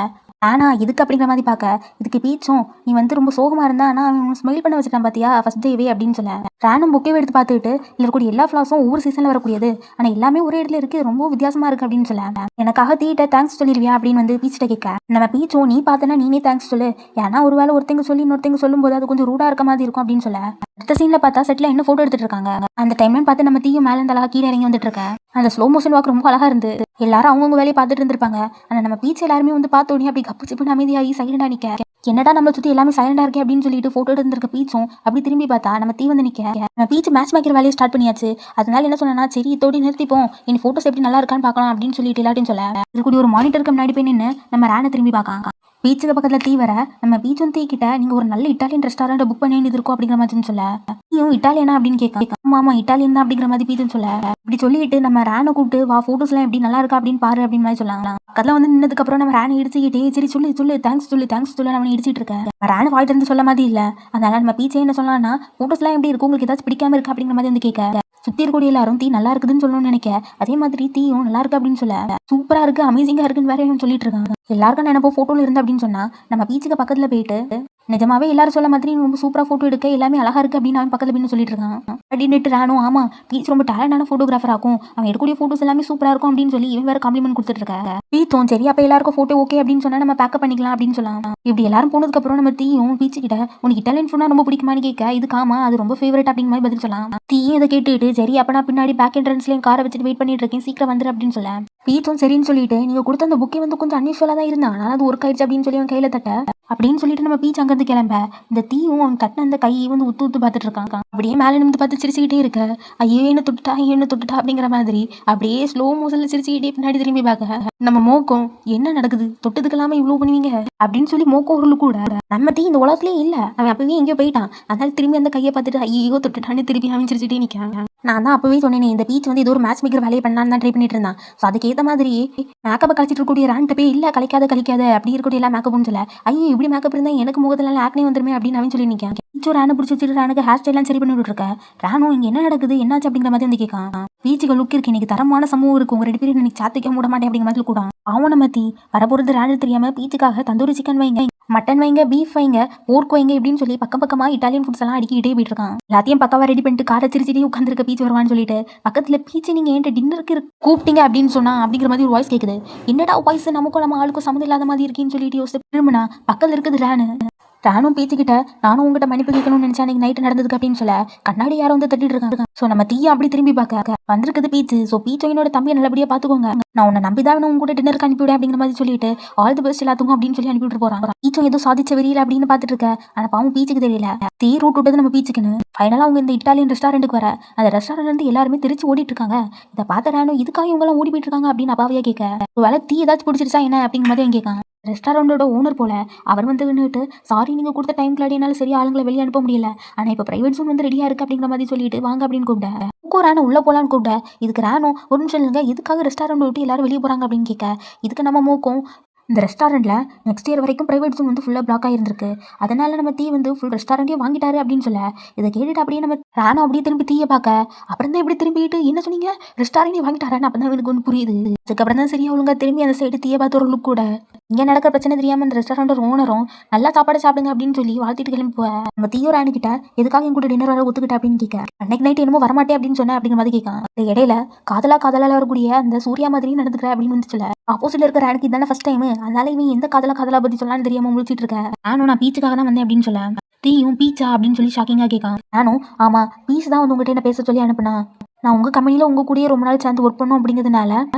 ஆனா இதுக்கு அப்படிங்கிற மாதிரி பார்க்க இதுக்கு பீச்சும் நீ வந்து ரொம்ப சோகமாக இருந்தா ஆனால் அவன் ஸ்மைல் பண்ண வச்சுட்டான் பார்த்தியா ஃபர்ஸ்ட் டேவே அப்படின்னு சொல்ல ரேனும் புக்கே எடுத்து பார்த்துட்டு இல்லை இருக்கக்கூடிய எல்லா ஃப்ளாஸும் ஒவ்வொரு சீசனில் வரக்கூடியது ஆனால் எல்லாமே ஒரே இடத்துல இருக்குது ரொம்ப வித்தியாசமாக இருக்குது அப்படின்னு சொல்ல எனக்காக தீட்ட தேங்க்ஸ் சொல்லிடுவியா அப்படின்னு வந்து பீச்சிட்ட கேட்க நம்ம பீச்சும் நீ பார்த்தனா நீனே தேங்க்ஸ் சொல்லு ஏன்னா ஒரு வேளை ஒருத்தங்க சொல்லி இன்னொருத்தங்க சொல்லும்போது அது கொஞ்சம் ரூடாக இருக்க மாதிரி இருக்கும் அப்படின்னு சொல்ல அடுத்த சீனில் பார்த்தா செட்டில் என்ன ஃபோட்டோ எடுத்துட்டு இருக்காங்க. அந்த டைம்ல பார்த்து நம்ம தீயும் மேலே இந்த அழகா கீழே இறங்கி வந்துட்டு இருக்க அந்த ஸ்லோ மோஷன் வாக் ரொம்ப அழகா இருந்து எல்லாரும் அவங்கவுங்க வேலையை பார்த்துட்டு இருந்திருப்பாங்க. ஆனால் நம்ம பீச் எல்லாருமே வந்து பார்த்தோன்னே அப்படி கப்பு சிப்புன்னு அமைதியாகி சைலண்டா நிற்க என்னடா நம்ம சுற்றி எல்லாமே சைலண்டா இருக்கே அப்படின்னு சொல்லிட்டு ஃபோட்டோ எடுத்துருக்க பீச்சும் அப்படி திரும்பி பார்த்தா நம்ம தீ வந்து நிற்க நம்ம பீச் மேட்ச் மேக்கிற வேலையை ஸ்டார்ட் பண்ணியாச்சு. அதனால என்ன சொன்னா சரி இதோட நிறுத்திப்போம் என் ஃபோட்டோஸ் எப்படி நல்லா இருக்கான்னு பார்க்கலாம் அப்படின்னு சொல்லிட்டு எல்லாத்தையும் சொல்ல இருக்கக்கூடிய ஒரு மானிட்டருக்கு முன்னாடி போய் நின்று நம்ம ரேனை திரும்பி பார்க்கலாம். பீச்சுக்கு பக்கத்தில் தீ வர நம்ம பீச்சும் தீ கிட்ட நீங்கள் ஒரு நல்ல இட்டாலியன் ரெஸ்டாரண்ட் புக் பண்ணி வேண்டியது இருக்கும் அப்படிங்கிற மாதிரி சொல்ல நீயும் இட்டாலியனா அப்படின்னு கேட்க ஆமா இட்டாலியன் தான் அப்படிங்கிற மாதிரி பீச்சுன்னு சொல்ல இப்படி சொல்லிட்டு நம்ம ரேனை கூப்பிட்டு வா ஃபோட்டோஸ்லாம் எப்படி நல்லா இருக்கா அப்படின்னு பாரு அப்படின்னு மாதிரி சொல்லாங்க. பக்கத்தில் வந்து நின்னதுக்கு அப்புறம் நம்ம ரேனை இடிச்சுக்கிட்டே சரி சொல்லு தேங்க்ஸ் சொல்லு நான் இடிச்சிட்டு இருக்கேன். ரேனை வாய்ட்டு இருந்து சொல்ல மாதிரி இல்லை. அதனால நம்ம பீச்சை என்ன சொல்லலாம்னா ஃபோட்டோஸ்லாம் எப்படி இருக்கும் உங்களுக்கு ஏதாச்சும் பிடிக்காம இருக்கு அப்படிங்கிற மாதிரி வந்து கேட்க சுற்றி இருக்கக்கூடிய எல்லாரும் தீ நல்லா இருக்குதுன்னு சொல்லணும்னு நினைக்க அதே மாதிரி தீயும் நல்லா இருக்கு அப்படின்னு சொல்ல சூப்பராக இருக்கு அமேசிங்காக இருக்குன்னு வேற சொல்லிட்டு இருக்காங்க. எல்லாருக்கும் நினைப்போ ஃபோட்டோவில் இருந்து அப்படின்னு சொன்னா நம்ம பீச்சுக்கு பக்கத்தில் போயிட்டு நிஜமாவே எல்லாரும் சொல்ல மாதிரி ரொம்ப சூப்பராக ஃபோட்டோ எடுக்க எல்லாமே அழகா இருக்கு அப்படின்னு அவன் பக்கத்தில் பின்னு சொல்லிட்டு இருக்கான். அப்படின்ட்டு ராணும் ஆமா பீச் ரொம்ப டேலண்டான ஃபோட்டோகிராஃபர் ஆகும் அவன் எடுக்கக்கூடிய ஃபோட்டோஸ் எல்லாமே சூப்பராக இருக்கும் அப்படின்னு சொல்லி இவன் வேற காம்ப்ளிமெண்ட் கொடுத்துட்டு இருக்காங்க. பீச்சும் சரி அப்போ எல்லாருக்கும் ஃபோட்டோ ஓகே அப்படின்னு சொன்னா நம்ம பேக்கப் பண்ணிக்கலாம் அப்படின்னு சொல்லலாம். இப்படி எல்லாரும் போனதுக்கு அப்புறம் நம்ம தீயும் பீச்சு கிட்ட உனக்கு இட்டாலியன் ஃபுட்னா ரொம்ப பிடிக்குமான்னு கேட்க இது காமா அது ரொம்ப ஃபேவரட் அப்படிங்கிற மாதிரி பதில் சொல்லலாம். தீயும் இதை கேட்டுட்டு சரி அப்போ நான் பின்னாடி பேக் என்ட்ரன்ஸ்லேயும் காரை வச்சுட்டு வெயிட் பண்ணிட்டு இருக்கேன் சீக்கிரம் வந்துரு அப்படின்னு சொல்ல பீச்சும் சரின்னு சொல்லிட்டு நீங்க கொடுத்த அந்த புக்கே வந்து கொஞ்சம் அன்யூஷுவலாக தான் இருந்தா ஆனால் அது ஒர்க் ஆயிடுச்சு அப்படின்னு சொல்லி அவன் கையில தட்ட அப்படின்னு சொல்லிட்டு நம்ம பீச் அங்கிருந்து கிளம்ப இந்த தீயும் அவன் தட்டின அந்த கையை வந்து உத்து பார்த்துட்டு இருக்காங்க. அப்படியே மேலே நிமிந்து பார்த்து சிரிச்சுக்கிட்டே இருக்க ஐயோ என்ன தொட்டுட்டா அப்படிங்கிற மாதிரி அப்படியே ஸ்லோ மோஷன்ல சிரிச்சுக்கிட்டே பின்னாடி திரும்பி பார்க்க நம்ம மோக்கம் என்ன நடக்குது தொட்டதுக்கெல்லாம இவ்வளவு பண்ணுவீங்க அப்படின்னு சொல்லி மோக்கம் ஒரு கூட நம்ம தீ இந்த உலகத்துலயே இல்ல அவன் அப்பவே எங்கேயோ போயிட்டான். அதனால திரும்பி அந்த கையை பார்த்துட்டு ஐயோ தொட்டுட்டான்னு திரும்பி அவன் சிரிச்சுட்டே நிற்கான். நான் தான் அப்பவே சொன்னேன் இந்த பீச் வந்து ஏதோ ஒரு மேட்ச் மேக்கர் வேலையை பண்ணலான்னு தான் ட்ரை பண்ணிட்டு இருந்தான். ஸோ அதுக்கேற்ற மாதிரி மேக்கப்பை கழிச்சிட்டு இருக்கக்கூடிய ரேண்ட்டு போய் இல்லை கழிக்காத அப்படி இருக்கக்கூடிய எல்லாம் மேக்கப்னு சொல்ல ஐயோ இப்படி மேக்கப் இருந்தால் எனக்கு முகத்துல ஆக்னே வந்துருமே அப்படின்னு அவன் சொல்லி நிற்கான். பீச்சோ ரேனை பிடிச்சி வச்சுட்டு ரேனுக்கு ஹேர் ஸ்டைலாம் சரி பண்ணி விட்டுருக்க ரேனும் இங்கே என்ன நடக்குது என்னாச்சு அப்படிங்கிற மாதிரி வந்து கேட்கான். பீச்சுக்கு லுக் இருக்கு இன்னைக்கு தரமான சமூகம் இருக்கு உங்க 2 பேரும் இன்னைக்கு சாத்திக்க மூட மாட்டேன் அப்படிங்கிற மாதிரி கூட அவனை மத்தி வரப்போறது ரேனு தெரியாம பீச்சுக்காக தந்தூரி சிக்கன் வைங்க மட்டன் வைங்க பீஃப் வைங்க போர்க் வைங்க இப்படின்னு சொல்லி பக்கமா இட்டாலியன் ஃபுட்ஸ் எல்லாம் அடிக்கிட்டே போயிட்டு இருக்கான். எல்லாத்தையும் பக்கவா ரெடி பண்ணிட்டு காரை சிரிச்சிட்டே உட்காந்துருக்க பீச் வருவான்னு சொல்லிட்டு பக்கத்துல பீச்சு நீங்க ஏன்ட்டு டின்னருக்கு கூப்பிட்டீங்க அப்படின்னு சொன்னா அப்படிங்கிற மாதிரி ஒரு வாய்ஸ் கேக்குது. என்னடா வாய்ஸ் நமக்கும் நம்ம ஆளுக்கும் சம்மந்தம் இல்லாத மாதிரி இருக்குன்னு சொல்லிட்டு யோசிச்சு திரும்பினா பக்கத்துல இருக்குது ராணும் பீச்சுக்கிட்ட நானும் உங்ககிட்ட மன்னிப்பு கேட்கணும்னு நினைச்சா அன்னைக்கு நைட்டு நடந்ததுக்கு அப்படின்னு சொல்ல கண்ணாடி யாரும் வந்து தட்டிட்டு இருக்காங்க. ஸோ நம்ம தீயை அப்படி திரும்பி பார்க்க வந்திருக்குது பீச்சு. ஸோ பீச்சோ என்னோட தம்பியை நல்லபடியா பாத்துக்கோங்க நான் உன்னை நம்பிதான் உங்க கூட டின்னருக்கு அனுப்பிவிட அப்படிங்கிற மாதிரி சொல்லிட்டு ஆல் தி பெஸ்ட் எல்லாத்துக்கும் அப்படின்னு சொல்லி அனுப்பிவிட்டு போறாங்க. பீச்சோ ஏதோ சாதிச்ச வெறியில அப்படின்னு பாத்துட்டு இருக்க ஆனா பாவம் பீச்சுக்கு தெரியல தீ ரூட் விட்டது நம்ம பீச்சுக்குன்னு. ஃபைனலா அவங்க இந்த இட்டாலியன் ரெஸ்டாரண்ட்டுக்கு வர அந்த ரெஸ்டாரண்ட் வந்து எல்லாருமே திருச்சி ஓடிட்டு இருக்காங்க. இதை பார்த்த ராணும் இதுக்காக இவங்க எல்லாம் ஓடி போயிட்டு இருக்காங்க அப்படின்னு அப்பாவையா கேட்க ஒரு வேலை தீ ஏதாச்சும் பிடிச்சிருச்சா என்ன அப்படிங்கிற மாதிரி கேட்காங்க. ரெஸ்டாரண்டோட ஓனர் போல அவர் வந்து நின்றுட்டு சாரி நீங்கள் கொடுத்த டைம்க்கு என்னால் சரியா ஆளுங்களை வெளியே அனுப்ப முடியல ஆனால் இப்போ பிரைவேட் ஜோன் வந்து ரெடியாக இருக்குது அப்படிங்கிற மாதிரி சொல்லிட்டு வாங்க அப்படின்னு கூப்பிட்டேன். ராணோ உள்ளே போகலான்னு கூப்பிட்டேன். இதுக்கு ராணோ ஒரு நிமிஷம் இல்லைங்க எதுக்காக ரெஸ்டாரண்ட் விட்டு எல்லாரும் வெளியே போகிறாங்க அப்படின்னு கேட்க இதுக்கு நம்ம மூக்கும் இந்த ரெஸ்டாரண்ட்டில் நெக்ஸ்ட் இயர் வரைக்கும் ப்ரைவேட் ஜோன் வந்து ஃபுல்லாக பிளாக் ஆகிருந்திருக்கு அதனால நம்ம தீ வந்து ஃபுல் ரெஸ்டாரண்ட்டே வாங்கிட்டாரு அப்படின்னு சொல்ல இதை கேட்டுட்டு அப்படியே நம்ம ராணோ அப்படியே திரும்பி தீயை பார்க்க அப்புறம் தான் எப்படி திரும்பிட்டு என்ன சொன்னீங்க ரெஸ்டாரண்ட்டே வாங்கிட்டாரான்னு அப்போ தான் எனக்கு வந்து புரியுது. அதுக்கப்புறம் தான் சரியா ஒழுங்கா திரும்பி அந்த சைடு தீயை பார்த்து ஒரு லுக் கூட இங்கே நடக்கிற பிரச்சனை தெரியாமல் அந்த ரெஸ்டாரண்ட் ஓனரும் நல்லா சாப்பாடு சாப்பிடுங்க அப்படின்னு சொல்லி வாழ்த்திட்டு கிளம்பி போவேன். நம்ம தீயோ ராணிக்கிட்ட எதுக்காக என் கூட டின்னர் வர ஒத்துக்கிட்ட அப்படின்னு கேட்க அன்னைக்கு நைட் என்னமோ வரமாட்டே அப்படின்னு சொன்னேன் அப்படிங்கிற மாதிரி கேட்கான். இந்த இடையில காதலால வரக்கூடிய அந்த சூர்யா மாதிரி நடந்துக்கிற அப்படின்னு வந்து சொல்ல ஆப்போசிட்ல இருக்கிற எனக்கு இதான ஃபர்ஸ்ட் டைம் அதனால இவன் எந்த காதலா பத்தி சொல்லலாம்னு தெரியாம முடிச்சிட்டு இருக்கேன். நானும் நான் பீச்சுக்காக தான் வந்தேன் அப்படின்னு சொல்ல தீயும் பீச்சா அப்படின்னு சொல்லி ஷாக்கிங்கா கேட்கான். நானும் ஆமா பீச் தான் வந்து உங்ககிட்ட என்ன பேச சொல்லி அனுப்புனா நான் உங்க கம்பெனில உங்க கூடயே ரொம்ப நாள் சேர்ந்து ஒர்க் பண்ணும் அப்படிங்கிறதுனால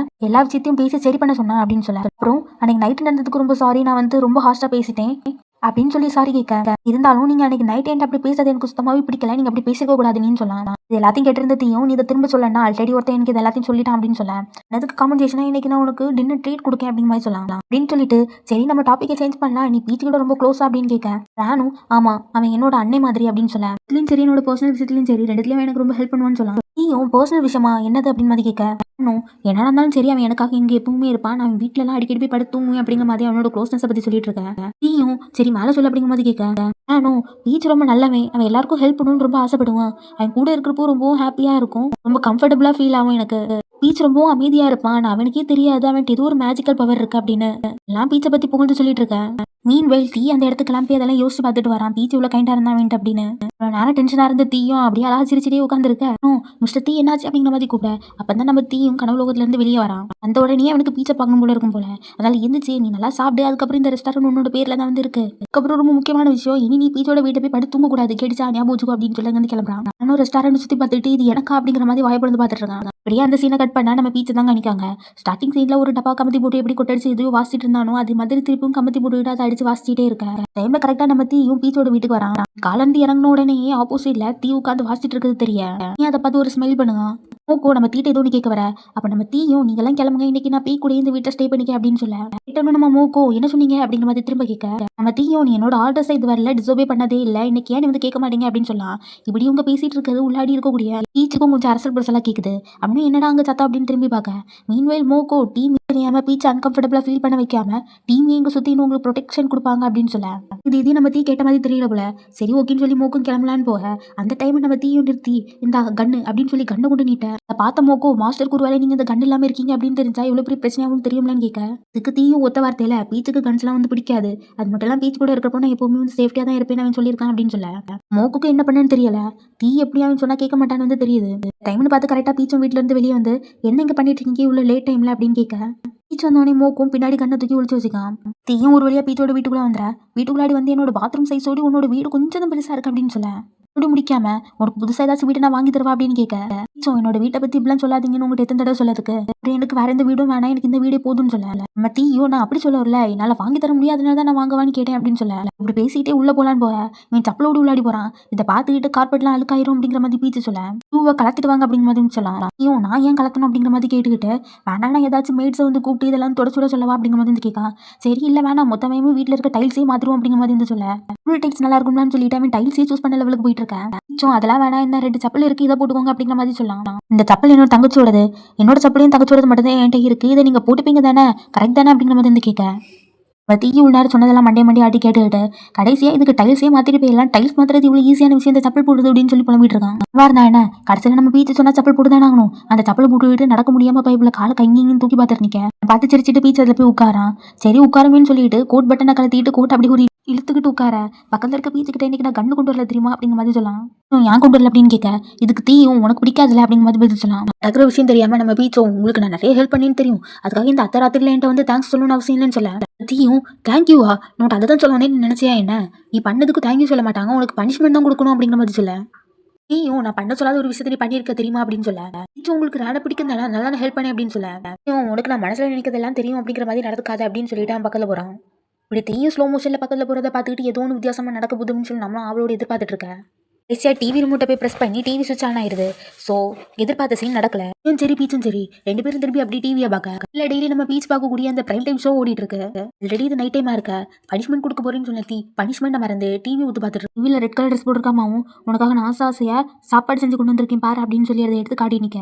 எல்லா விஷயத்தையும் பேசி சரி பண்ண சொன்னேன் அப்படின்னு சொல்ல அப்புறம் அன்னைக்கு நைட்டு நடந்ததுக்கு ரொம்ப சாரி நான் வந்து ரொம்ப ஹாஸ்டா பேசிட்டேன் அப்படின்னு சொல்லி சாரி கேட்க இருந்தாலும் நீங்க அன்னைக்கு நைட் என்கிட்ட அப்படி பேசுறது எனக்கு சுத்தமாவே பிடிக்கல நீங்க அப்படி பேசிக்க கூடாதுன்னு சொல்லலாம். இது எல்லாத்தையும் கேட்டிருந்ததையும் நீ இதை திரும்ப சொல்லனா ஆல்ரெடி ஒருத்தன் எனக்கு இது எல்லாத்தையும் சொல்லிட்டான் அப்படின்னு சொல்ல அதுக்கு காம்பன்சேஷனா இன்னைக்கு நான் உனக்கு டின்னர் ட்ரீட் கொடுக்கேன் அப்படிங்கிற மாதிரி சொல்லலாம் அப்படின்னு சொல்லிட்டு சரி நம்ம டாப்பிக்கை சேஞ்ச் பண்ணலாம் நீ பீச்சு கூட ரொம்ப க்ளோஸா அப்படின்னு கேட்க நானும் ஆமா அவன் என்னோட அன்னை மாதிரி அப்படின்னு சொல்ல இதுலயும் சரி என்னோட பர்சனல் விஷயத்துலயும் சரி ரெண்டுலயும் எனக்கு ரொம்ப ஹெல்ப் பண்ணுவான்னு சொல்லலாம். நீயும் பர்சனல் விஷயமா என்னது அப்படின்னு மாதிரி கேட்க என்ன இருந்தாலும் சரி அவன் எனக்காக இங்கே எப்பவுமே இருப்பான் நான் வீட்டிலலாம் அடிக்கடி போய் படுத்து தூங்குவேன் அப்படிங்கிற மாதிரி அவனோட க்ளோஸ்னஸை பற்றி சொல்லிட்டு இருக்கேன். நீயும் சரி மேலே சொல்ல அப்படிங்கிற மாதிரி கேட்க நானும் பீச் ரொம்ப நல்லவன் அவன் எல்லாருக்கும் ஹெல்ப் பண்ணணும்னு ரொம்ப ஆசைப்படுவான் அவன் கூட இருக்கிறப்போ ரொம்பவும் ஹாப்பியாக இருக்கும் ரொம்ப கம்ஃபர்டபுளாக ஃபீல் ஆகும் எனக்கு பீச் ரொம்பவும் அமைதியாக இருப்பான் நான் அவனுக்கே தெரியாது அவன்ட்டு ஏதோ ஒரு மேஜிக்கல் பவர் இருக்கு அப்படின்னு எல்லாம் பீச்சை பற்றி புகழ்ந்து சொல்லிட்டு இருக்கேன். மீன் வெயில் தீ அந்த இடத்துக்கு போய் அதெல்லாம் யோசிச்சு பார்த்துட்டு வரான் பீச் இவ்வளோ கைண்டா இருந்தா வேண்டாம் அப்படின்னு நேரம் டென்ஷனாக இருந்த தீயும் அப்படியே அழகா சிரிச்சிட்டே உட்காந்துருக்க மிஸ்டர் தீ என்னாச்சு அப்படிங்கிற மாதிரி கூப்பிட அப்பதான் நம்ம தீயும் கனவுலோகத்துல இருந்து வெளியே வரான். அந்த உடனே அவனுக்கு பீச்சை பார்க்கணும் போல இருக்கும் போல அதனால எந்திரிச்சு நீ நல்லா சாப்பிடு அதுக்கப்புறம் இந்த ரெஸ்டாரண்ட் உன்னோட பேர்ல தான் வந்து இருக்கு அதுக்கப்புறம் ரொம்ப முக்கியமான விஷயம் இனி நீ பீச்சோட வீட்டை போய் படுத்து தூங்க கூடாது கேட்டுச்சா ஞாபகம் வச்சுக்கோ அப்படின்னு சொல்லி வந்து கிளம்புறான். நானும் ரெஸ்டாரண்ட் சுற்றி பார்த்துட்டு இது எனக்கா அப்படிங்கிற மாதிரி வாய்ப்பு பார்த்துட்டு இருக்காங்க. அப்படியே அந்த சீனை கட் பண்ணா நம்ம பீச்சை தான் காணிக்காங்க. ஸ்டார்டிங் சீன்ல ஒரு டப்பா கமத்தி போட்டு எப்படி கொட்டடிச்சு எதுவும் வாசிட்டு இருந்தானோ அது மாதிரி திருப்பியும் கமத்தி போட்டு அதை அடிச்சு வாசிச்சுட்டே இருக்க டைம்ல கரெக்டா நம்ம தீயும் பீச்சோட வீட்டுக்கு வரான். காலந்து இறங்கின உடனே ஆப்போசிட்ல தீ உட்காந்து வாசிட்டு இருக்கிறது தெரிய நீ அதை பார்த்து ஒரு ஸ்மெல் பண்ணுங்க ஓகோ நம்ம தீட்ட ஏதோ கேட்க வர அப்ப நம்ம தீயும் நீங்க எல்லாம் கிளம்புங்க இன்னைக்கு நான் பீ கூட இந்த வீட்டை ஸ்டே பண்ணிக்க அப்படின்னு சொல்ல கேட்டோன்னு நம்ம மோக்கோ என்ன சொன்னீங்க அப்படிங்கிற மாதிரி திரும்ப கேட்க நம்ம தீயும் நீ என்னோட ஆர்டர்ஸை இது வரல டிசோபே பண்ணதே இல்லை இன்னைக்கு ஏன் நீ வந்து கேட்க மாட்டீங்க அப்படின்னு சொல்லலாம். இப்படி இவங்க பேசிட்டு இருக்கிறது உள்ளாடி இருக்கக்கூடிய பீச்சுக்கும் கொஞ்சம் அரசல் புரசலா கேட்குது. அப்படின்னு என்னடா அங்கே சத்தம் அப்படின்னு திரும்பி பார்க்க மீன்வெயில் மோக்கோ டீம் தெரியாம பீச் அன்கம்ஃபர்டபுளா ஃபீல் பண்ண வைக்காம டீம் எங்க சுத்தி இன்னும் உங்களுக்கு ப்ரொடெக்ஷன் கொடுப்பாங்க அப்படின்னு சொல்ல இதே நம்ம தீ கேட்ட மாதிரி தெரியல போல. சரி ஓகேன்னு சொல்லி மோக்கும் கிளம்பலான்னு போக அந்த டைம் நம்ம தீயும் நிறுத்தி இந்த கண்ணு அப்படின்னு சொல்லி கண்ணை கொண்டு நீட்ட அதை பார்த்த மோக்கோ மாஸ்டருக்கு ஒரு வேலை நீங்க இந்த கன் இல்லாம இருக்கீங்க அப்படின்னு தெரிஞ்சா எவ்வளவு பெரிய பிரச்சனையாகவும் தெரியும்லான்னு கேட்க இதுக்கு தீயும் ஒத்த வார்த்தையில பீச்சுக்கு கன்ஸ்லாம் வந்து பிடிக்காது. அது மட்டும் எல்லாம் பீச் கூட இருக்கிறப்போ நான் எப்பவுமே வந்து சேஃப்டியா தான் இருப்பேன் அவன் சொல்லியிருக்கான் அப்படின்னு சொல்ல மோக்குக்கு என்ன பண்ணேன்னு தெரியல. தீ எப்படி அவன் சொன்னா கேட்க மாட்டான்னு வந்து தெரியுது. டைம்னு பார்த்து கரெக்டா பீச்சும் வீட்டுல இருந்து வெளியே வந்து என்ன இங்க பண்ணிட்டு இருக்கீங்க இவ்வளவு லேட் டைம்ல அப்படின்னு கேட்க பீச் வந்தோடனே மோக்கும் பின்னாடி கண்ணை தூக்கி ஒழிச்சு வச்சுக்கான். தீயும் ஒரு வழியா பீச்சோட வீட்டுக்குள்ள வந்துற வீட்டுக்குள்ளாடி வந்து என்னோட பாத்ரூம் சைஸோடி உன்னோட வீடு கொஞ்சம் தான் பெருசா இருக்கு அப்படின்னு சொல்ல முடிக்காம உனக்கு புதுசா ஏதாச்சும் வீட்டை நான் வாங்கி தருவா அப்படின்னு கேட்க என்னோட வீட்டை பத்தி இப்படிலாம் சொல்லாதீங்கன்னு உங்கள்கிட்ட எத்தனை தடவை சொல்லதுக்கு எனக்கு வேற எந்த வீடும் வேணாம் எனக்கு இந்த வீடே போதும்னு சொல்ல நம்ம தீயோ நான் அப்படி சொல்ல வரல என்னால வாங்கி தர முடியாதனால தான் நான் வாங்கவான்னு கேட்டேன் அப்படின்னு சொல்ல இப்படி பேசிட்டே உள்ள போலான்னு போக இவன் சப்பலோடு உள்ளாடி போறான். இதை பார்த்துக்கிட்டு கார்பெட்லாம் அழுக்காயிரும் அப்படிங்கிற மாதிரி பீச்சு சொல்ல பூவை கலத்திட்டு வாங்க அப்படிங்கிற மாதிரி சொல்லலாம். ஐயோ நான் ஏன் கலக்கணும் அப்படிங்கிற மாதிரி கேட்டுக்கிட்டு வேணா ஏதாச்சும் மேட்ஸை வந்து கூப்பிட்டு இதெல்லாம் தொடச்சுட சொல்லவா அப்படிங்கிற மாதிரி வந்து கேட்கா. சரி இல்லை வேணாம் மொத்தமே வீட்டில் இருக்க டைல்ஸே மாத்திரும் அப்படிங்கிற மாதிரி வந்து சொல்ல ஃபுல் டைல்ஸ் நல்லா இருக்கும்னு சொல்லிட்டு அவன் டைல்ஸே சூஸ் பண்ண லெவலுக்கு போயிட்டு இருக்கேன். அதெல்லாம் வேணா இந்த 2 சப்பல் இருக்கு இதை போட்டுக்கோங்க அப்படிங்கிற மாதிரி சொல்லலாம். இந்த சப்பல் என்னோட தங்கச்சியோடது என்னோட சப்பலையும் தங்கச்சியோடது மட்டும் தான் என்கிட்ட இருக்கு இதை நீங்க போட்டுப்பீங்க தானே கரெக்ட் தானே அப்படிங்கிற மாதிரி வந்து கேட்க தீய உள்ளாரு சொன்னதெல்லாம் மண்டே ஆட்டி கேட்டுக்கிட்டு கடைசியா இதுக்கு டைல்ஸே மாத்திட்டு போயிடலாம் டைல்ஸ் மாத்திரது இவ்வளவு ஈஸியான விஷயம் இந்த சப்பல் போடுறது அப்படின்னு சொல்லி புலம்பிட்டு இருக்கான். இருந்தா என்ன கடைசியில நம்ம பீச்சு சொன்னா சப்பல் போட்டு தானே ஆகணும். அந்த சப்பல் போட்டுக்கிட்டு நடக்க முடியாம பைப்புல காலை கைங்கின்னு தூக்கி பார்த்துட்டு நிக்க பார்த்து சிரிச்சிட்டு பீச்சு அதுல போய் உட்காரான். சரி உட்காரமேன்னு சொல்லிட்டு கோட் பட்டனை கலத்திட்டு கோட் அப்படி ஒரு இழுத்துக்கிட்டு உட்கார பக்கத்துல இருக்க பீச்சுக்கிட்ட இன்னைக்கு நான் கண்ணு கொண்டு வரல தெரியுமா அப்படிங்கிற மாதிரி சொல்லலாம். ஏன் கொண்டு வரல அப்படின்னு கேட்க இதுக்கு தீயும் உனக்கு பிடிக்காதுல அப்படிங்கிற மாதிரி பதில் சொல்லலாம். நடக்கிற விஷயம் தெரியாம நம்ம பீச்சும் உங்களுக்கு நான் நிறைய ஹெல்ப் பண்ணின்னு தெரியும் அதுக்காக இந்த அத்தை ராத்திரில என்கிட்ட வந்து தேங்க்ஸ் சொல்லணும்னு அவசியம் இல்லைன்னு சொல்ல தீயும் தேங்க்யூவா நோட் அதை தான் சொல்லணும்னு நினைச்சியா என்ன நீ பண்ணதுக்கு தேங்க்யூ சொல்ல மாட்டாங்க உனக்கு பனிஷ்மெண்ட் தான் கொடுக்கணும் அப்படிங்கிற மாதிரி சொல்ல நீயும் நான் பண்ண சொல்லாத ஒரு விஷயத்தை நீ பண்ணியிருக்க தெரியுமா அப்படின்னு சொல்ல உங்களுக்கு ராட பிடிக்கிறதால நல்லா ஹெல்ப் பண்ணேன் அப்படின்னு சொல்ல உனக்கு நான் மனசுல நினைக்கிறதெல்லாம் தெரியும் அப்படிங்கிற மாதிரி நடக்காது அப்படின்னு சொல்லிட்டு அவன் பக்கத்துல போறான். இப்படி தீயும் ஸ்லோ மோஷன்ல பக்கத்துல போறதை பார்த்துக்கிட்டு ஏதோ ஒன்று வித்தியாசமா நடக்க போதுன்னு சொல்லி நம்மளும் அவளோட எதிர்பார்த்துட்டு இருக்கேன். கடைசியாக டிவி ரிமோட்டை போய் ப்ரெஸ் பண்ணி டிவி சுவிட்ச் ஆன் ஆயிருது. ஸோ எதிர்பார்த்த சீன் நடக்கல. சரி பீச்சும் சரி 2 பேரும் திரும்பி அப்படி டிவியை பார்க்க இல்லை டெய்லி நம்ம பீச் பார்க்கக்கூடிய அந்த பிரைம் டைம் ஷோ ஓடிட்டு இருக்கு. ஆல்ரெடி இது நைட் டைமா இருக்க பனிஷ்மெண்ட் கொடுக்க போறேன்னு சொன்ன பனிஷ்மெண்ட் மறந்து டிவி ஊத்து பார்த்துட்டு டிவியில் ரெட் கலர் ட்ரெஸ் போட்டிருக்காமாவும் உனக்காக நான் ஆசையா சாப்பாடு செஞ்சு கொண்டு வந்திருக்கேன் பாரு அப்படின்னு சொல்லி அதை எடுத்து காட்டி நிற்க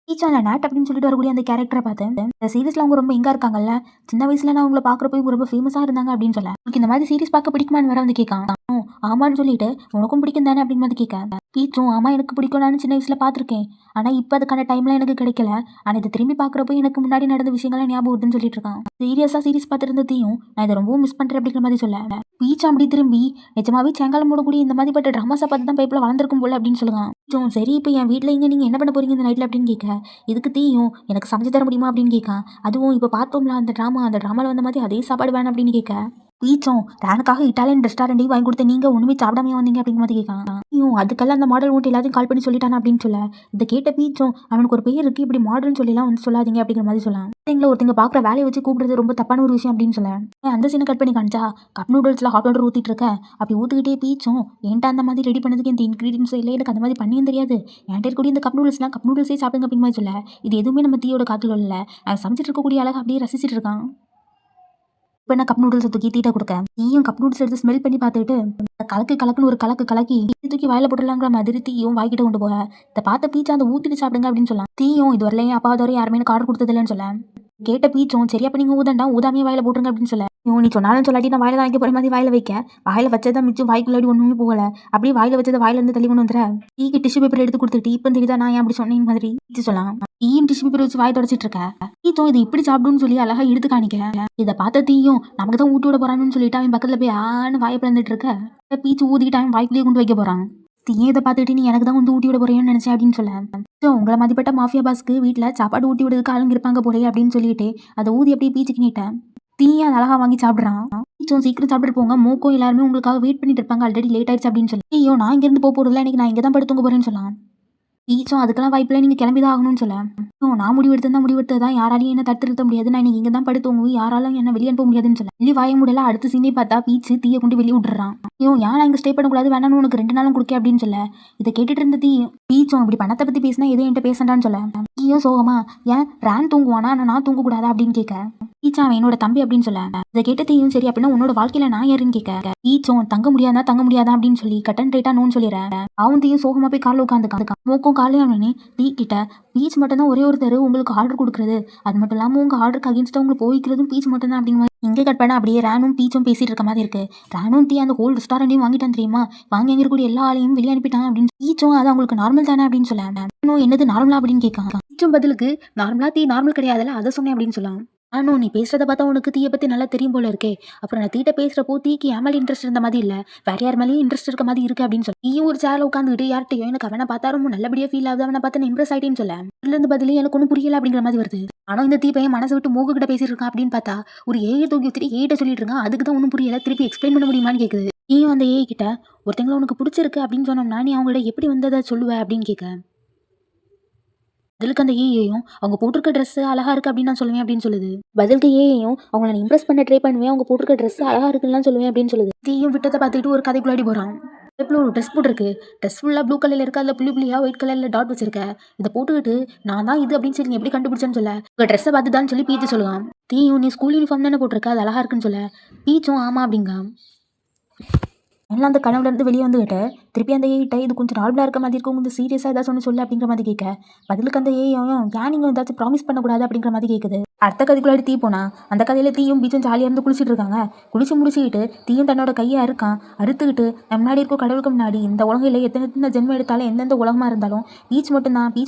டீச்சால நாட் அப்படின்னு சொல்லிட்டு வரக்கூடிய அந்த கேரக்டரை பார்த்தேன். இந்த சீரிஸ்ல அவங்க ரொம்ப எங்க இருக்காங்கல்ல சின்ன வயசுல நான் அவங்கள பாக்குறப்ப இவங்க ரொம்ப ஃபேமஸா இருந்தாங்க அப்படின்னு சொல்ல இந்த மாதிரி சீரிஸ் பார்க்க பிடிக்குமான்னு வர வந்து கேட்கான். ஆமான்னு சொல்லிட்டு உனக்கும் பிடிக்கும் தானே அப்படின்னு வந்து கேட்க பீச்சும் ஆமா எனக்கு பிடிக்கும் நான் சின்ன வயசுல பாத்திருக்கேன் ஆனா இப்ப அதுக்கான டைம்லாம் எனக்கு கிடைக்கல ஆனா இதை திரும்பி பாக்குறப்போ எனக்கு முன்னாடி நடந்த விஷயங்கள்லாம் ஞாபகம் வருதுன்னு சொல்லிட்டு இருக்கான். சீரியஸா சீரிஸ் பார்த்துருந்ததையும் நான் இதை ரொம்பவும் மிஸ் பண்றேன் அப்படிங்கிற மாதிரி சொல்ல பீச் அப்படி திரும்பி நிஜமாவே சேங்காலம் மூடக்கூடிய இந்த மாதிரி பட்ட ட்ராமாஸை பார்த்து தான் பைப்பில் வளர்ந்துருக்கும் போல அப்படின்னு சொல்லுவான். சரி இப்போ என் வீட்டில் இங்கே நீங்கள் என்ன பண்ண போறீங்க இந்த நைட்டில் அப்படின்னு கேட்க இதுக்கு தீயும் எனக்கு சமைச்சு தர முடியுமா அப்படின்னு கேட்க அதுவும் இப்போ பார்த்தோம்ல அந்த ட்ராமாவில் வந்த மாதிரி அதே சாப்பாடு வேணும் அப்படின்னு கேட்க பீச்சும் ரானுக்காக இட்டாலியன் ரெஸ்டாரண்ட்டையும் வாங்கி கொடுத்த நீங்க ஒண்ணுமே சாப்பிடாம வந்தீங்க அப்படிங்கிற மாதிரி கேட்கான். அதுக்கெல்லாம் அந்த மாடல் ஓட்டு எல்லாத்தையும் கால் பண்ணி சொல்லிட்டானா அப்படின்னு சொல்ல இதை கேட்ட பீச்சும் அவனுக்கு ஒரு பேர் இருக்கு இப்படி மாடல்னு சொல்லலாம் வந்து சொல்லாதீங்க அப்படிங்கிற மாதிரி சொல்லலாம். ஒருத்தங்க பாக்குற வேலையை வச்சு கூப்பிடுறது ரொம்ப தப்பான ஒரு விஷயம் அப்படின்னு சொல்ல அந்த சீனை கட் பண்ணி காமிச்சா கப் நூடுல்ஸ்ல ஹாட் வாட்டர் ஊத்திட்டு இருக்க அப்படி ஊத்துக்கிட்டே பீச்சும் என்கிட்ட அந்த மாதிரி ரெடி பண்ணதுக்கு இந்த இன்கிரீடியன்ஸ் இல்லை எனக்கு அந்த மாதிரி பண்ணியும் தெரியாது என்கிட்ட இருக்கக்கூடிய இந்த கப் நூடுல்ஸே சாப்பிடுங்க அப்படின்னு மாதிரி சொல்ல இது எதுவுமே நம்ம தீயோட காத்துல இல்லை அவன் சமைச்சிட்டு இருக்கக்கூடிய அழகா அப்படியே ரசிச்சிட்டு இருக்கான். இப்போ நான் கப் நூடுல்ஸ் தூக்கி தீட்ட கொடுக்க நீயும் கப் நூடுல்ஸ் எடுத்து ஸ்மெல் பண்ணி பார்த்துட்டு கலக்குன்னு ஒரு கலக்கி தூக்கி வாயில போட்டுலாங்கிற மாதிரி தீயும் வாய்க்கிட்ட கொண்டு போக இதை பார்த்த பீச்சா அந்த ஊத்திட்டு சாப்பிடுங்க அப்படின்னு சொல்லலாம். தீயும் இது வரலையும் அப்பா வரை யாருமே எனக்கு ஆர்டர் கொடுத்ததில்லைன்னு சொல்ல கேட்ட பீச்சும் சரியா அப்ப நீங்க ஊதாமே வாயில போட்டுருங்க அப்படின்னு சொல்ல நீ சொன்னாலும் சொல்லாட்டி நான் வாயில வாங்கி போற மாதிரி வாயில வைக்க வாயில வச்சதான் மிச்சம் வாய்க்குள்ளாடி ஒண்ணுமே போகல அப்படியே வாயில வச்சதை வாயில இருந்து தள்ளி கொண்டு வந்துற டீக்கு டிஷ்யூ பேப்பர் எடுத்து கொடுத்துட்டு இப்போ தெரியுதா நான் ஏன் அப்படி சொன்னேன் மாதிரி சொல்லலாம். டீயும் டிஷ்யூ பேப்பர் வச்சு வாய் தொடச்சிட்டு இருக்க தீயும் இது இப்படி சாப்பிடுன்னு சொல்லி அழகா எடுத்து காணிக்க இதை பார்த்த தீயும் நமக்கு தான் ஊட்டி விட போறான்னு சொல்லிட்டு அவன் பக்கத்துல போய் ஆன்னு வாயை பிளந்துட்டு இருக்க பீச்சு ஊதிக்கிட்டு அவன் வாய்க்குள்ளேயே கொண்டு வைக்க போறான். தீயை இதை பார்த்துட்டு நீ எனக்கு தான் வந்து ஊட்டி விட போறேன்னு நினைச்சேன் அப்படின்னு சொல்ல உங்களை மதிப்பட்ட மாஃபியா பாஸ்க்கு வீட்டில் சாப்பாடு ஊட்டி விடுறதுக்கு ஆளுங்க இருப்பாங்க போலே அப்படின்னு சொல்லிட்டு அதை ஊதி அப்படியே பீச்சுக்கு நீட்டேன். தீயை அதை அழகா வாங்கி சாப்பிட்றான். பீச்சும் சீக்கிரம் சாப்பிட்டு போங்க மூக்கும் எல்லாருமே உங்களுக்காக வெயிட் பண்ணிட்டு இருப்பாங்க ஆல்ரெடி லேட் ஆயிடுச்சு அப்படின்னு சொல்லி ஐயோ நான் இங்கிருந்து போறதுல இன்னைக்கு நான் இங்கே தான் படுத்துங்க போறேன்னு சொல்லலாம். பீச்சும் அதுக்கெல்லாம் வாய்ப்பில்லை நீங்க கிளம்பிதான் ஆகணும்னு சொல்ல நான் முடிவெடுத்ததான் யாராலையும் என்ன தடுத்து நிறுத்த முடியாது நான் இங்கே தான் படுத்துவங்க யாராலும் என்ன வெளியே அனுப்ப முடியாதுன்னு சொல்ல வெளியே வாய முடியல அடுத்த சீனே பார்த்தா பீச்சு தீயை கொண்டு வெளியே விட்டுறான். ஐயோ ஏன் நான் இங்கே ஸ்டே பண்ணக்கூடாது வேணான்னு உனக்கு 2 நாளும் கொடுக்க அப்படின்னு சொல்ல இதை கேட்டுட்டு இருந்த பீச்சும் அப்படி பணத்தை பற்றி பேசினா எதுவும் என்கிட்ட பேசண்டான்னு சொல்ல ஐயோ சோகமா ஏன் ரேன் தூங்குவானா நான் தூங்கக்கூடாதா அப்படின்னு கேட்க பீச்சா அவன் என்னோட தம்பி அப்படின்னு சொல்ல இதை கேட்டு தீயும் சரி அப்படின்னா உன்னோட வாழ்க்கையில நான் யாருன்னு கேட்க பீச்சும் தங்க முடியாதா அப்படின்னு சொல்லி கட்டன் ரைட்டா நோன்னு சொல்லிடுறேன் அவன் தீயும் சோகமா போய் காலில் உட்காந்துக்கான் மூக்கும் காலையும் அவனே டீ கிட்ட பீச் மட்டும் தான் ஒரே ஒருத்தர் உங்களுக்கு ஆர்டர் கொடுக்குறது அது மட்டும் இல்லாமல் உங்க ஆர்டருக்கு அகேன்ஸ்டா உங்களுக்கு போய்க்கிறதும் பீச் மட்டும் தான் அப்படிங்கிற இங்கே கட் பண்ண அப்படியே ரேனும் பீச்சும் பேசிட்டு இருக்க மாதிரி இருக்கு ரானும் தீ அந்த ஹோல் ரெஸ்டாரண்ட்டையும் வாங்கிட்டான் தெரியுமா வாங்கி எங்க இருக்கக்கூடிய எல்லா ஆளையும் வெளியே அனுப்பிட்டான் அப்படின்னு பீச்சும் அது அவங்களுக்கு நார்மல் தானே அப்படின்னு சொல்ல என்னது நார்மலா அப்படின்னு கேட்காங்க பீச்சும் பதிலுக்கு நார்மலா தீ நார்மல் கிடையாதுல்ல அதை சொன்னேன் அப்படின்னு சொல்லலாம் நீ பேசுறத பார்த்தா உனக்கு தீயை பத்தி நல்லா தெரியும் போல இருக்கே அப்புறம் நான் தீட்ட பேசுறப்போ தீக்கு என் மேலே இன்ட்ரெஸ்ட் இருந்த மாதிரி இல்ல வேற யார் மேலேயும் இன்ட்ரெஸ்ட் இருக்க மாதிரி இருக்கு அப்படின்னு சொல்லி நீயும் ஒரு சேர்ல உட்காந்துக்கிட்டு யார்ட்டையும் எனக்கு அவனை பார்த்தா ரொம்ப நல்லபடியா ஃபீல் ஆகுது அவனை பார்த்து இம்ப்ரெஸ் ஆயிட்டேன்னு சொல்ல இதுல இருந்து பதிலே எனக்கு ஒன்றும் புரியல அப்படிங்கிற மாதிரி வருது ஆனா இந்த தீப்பையன் மனசை விட்டு மூக்கு கிட்ட பேசிட்டு இருக்கான் அப்படின்னு பார்த்தா ஒரு ஏஐ தூக்கி வச்சுட்டு ஏகிட்ட சொல்லிட்டு இருக்கான் அதுக்கு தான் ஒன்றும் புரியல திருப்பி எக்ஸ்பிளைன் பண்ண முடியுமான்னு கேக்குது நீயும் அந்த ஏஐ கிட்ட ஒருத்தங்களை உனக்கு பிடிச்சிருக்கு அப்படின்னு சொன்னோம்னா நீ அவங்கள்ட்ட எப்படி வந்ததை சொல்லுவ அப்படின்னு கேட்க பதிலுக்கு அந்த ஏஐயும் அவங்க போட்டிருக்க ட்ரெஸ் அழகா இருக்கு அப்படின்னு நான் சொல்லுவேன் அப்படின்னு சொல்லுது பதிலுக்கு ஏஐயும் அவங்களை நான் இம்ப்ரெஸ் பண்ண ட்ரை பண்ணுவேன் அவங்க போட்டிருக்க ட்ரெஸ் அழகா இருக்குன்னு சொல்லுவேன் அப்படின்னு சொல்லுது தீயும் விட்டத்தை பார்த்துட்டு ஒரு கதைக்குள்ளாடி போறான் ஒரு ட்ரெஸ் போட்டிருக்கு ட்ரெஸ் ஃபுல்லாக ப்ளூ கலரில் இருக்கா இல்லை புள்ளியா ஒயிட் கலரில் டாட் வச்சிருக்க இதை போட்டுக்கிட்டு நான் தான் இது அப்படின்னு சொல்லி நீ எப்படி கண்டுபிடிச்சேன்னு சொல்ல உங்கள் ட்ரெஸ்ஸை பார்த்து தான் சொல்லி பீச்சு சொல்லுவான் தீயும் நீ ஸ்கூல் யூனிஃபார்ம் தானே போட்டிருக்க அது அழகா இருக்குன்னு சொல்ல பீச்சும் ஆமா அப்படிங்க எல்லாம் அந்த கனவுல இருந்து வெளியே வந்துகிட்டு திருப்பி அந்த ஏகிட்ட இது கொஞ்சம் நார்மலாக இருக்க மாதிரி இருக்கும் கொஞ்சம் சீரியஸாக ஏதாச்சும் ஒன்று சொல்லு அப்படிங்கிற மாதிரி கேட்க பதிலுக்கு அந்த ஏன் நீங்கள் ஏதாச்சும் ப்ராமிஸ் பண்ணக்கூடாது அப்படிங்கிற மாதிரி கேட்குது அடுத்த கதைக்குள்ளாடி தீ போனா அந்த கதையில தீயும் பீச்சும் ஜாலியாக இருந்து குளிச்சுட்டு இருக்காங்க குளிச்சு முடிச்சுக்கிட்டு தீயும் தன்னோட கையை அறுத்துக்கிட்டு முன்னாடி இருக்கும் கடவுளுக்கு முன்னாடி இந்த உலகையில் எத்தனை ஜென்மம் எடுத்தாலும் எந்தெந்த உலகமாக இருந்தாலும் பீச்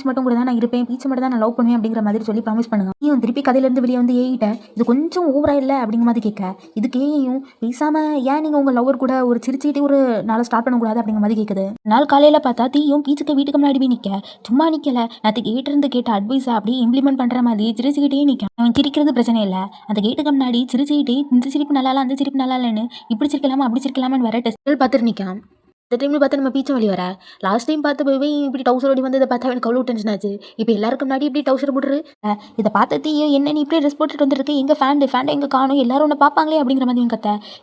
மட்டும் கூட தான் நான் இருப்பேன் பீச் மட்டும் தான் நான் லவ் பண்ணுவேன் அப்படிங்கிற மாதிரி சொல்லி ப்ராமிஸ் பண்ணுங்க தீயும் திருப்பி கதையிலேருந்து வெளியே வந்து ஏகிட்ட இது கொஞ்சம் ஓவரா இல்லை அப்படிங்கிற மாதிரி கேட்க இதுக்கு ஏயும் பேசாம ஏன் நீங்கள் உங்கள் லவர் கூட ஒரு சிரிச்சுக்கிட்டே ஒரு நாளை ஸ்டார்ட் பண்ணக்கூடாது அப்படிங்கிற மாதிரி கேட்குது நாள் காலையில் பார்த்தா தீயும் பீச்சுக்கு வீட்டுக்கு முன்னாடி போய் நிற்க சும்மா நிற்கல நான் கேட்ட அட்வைஸை அப்படியே இம்ப்ளிமெண்ட் பண்ணுற மாதிரி சிரிச்சுக்கிட்டே நிற்க அவன் சிரிக்கிறது பிரச்சனை இல்லை அந்த கேட்டுக்கு முன்னாடி சிரிச்சுக்கிட்டே இந்த சிரிப்பு நல்லா அந்த சிரிப்பு நல்லா இல்லைன்னு இப்படி சிரிக்கலாமா அப்படி சிரிக்கலாமான்னு வேற டெஸ்ட் பார்த்துட்டு நிற்கான் இந்த டைம்ல பார்த்து நம்ம பீச்சும் வெளியே வர லாஸ்ட் டைம் பார்த்து போய் இப்படி டவுசர் ஓடி வந்து இதை பார்த்தா எனக்கு அவ்வளோ டென்ஷன் ஆச்சு இப்போ எல்லாருக்கும் முன்னாடி இப்படி டவுசர் போட்டுரு இதை பார்த்து தீயும் என்ன நீ இப்படியே ட்ரெஸ் போட்டுட்டு வந்துருக்கு எங்க ஃபேண்ட் எங்க காணும் எல்லாரும் ஒன்று பார்ப்பாங்களே அப்படிங்கிற மாதிரி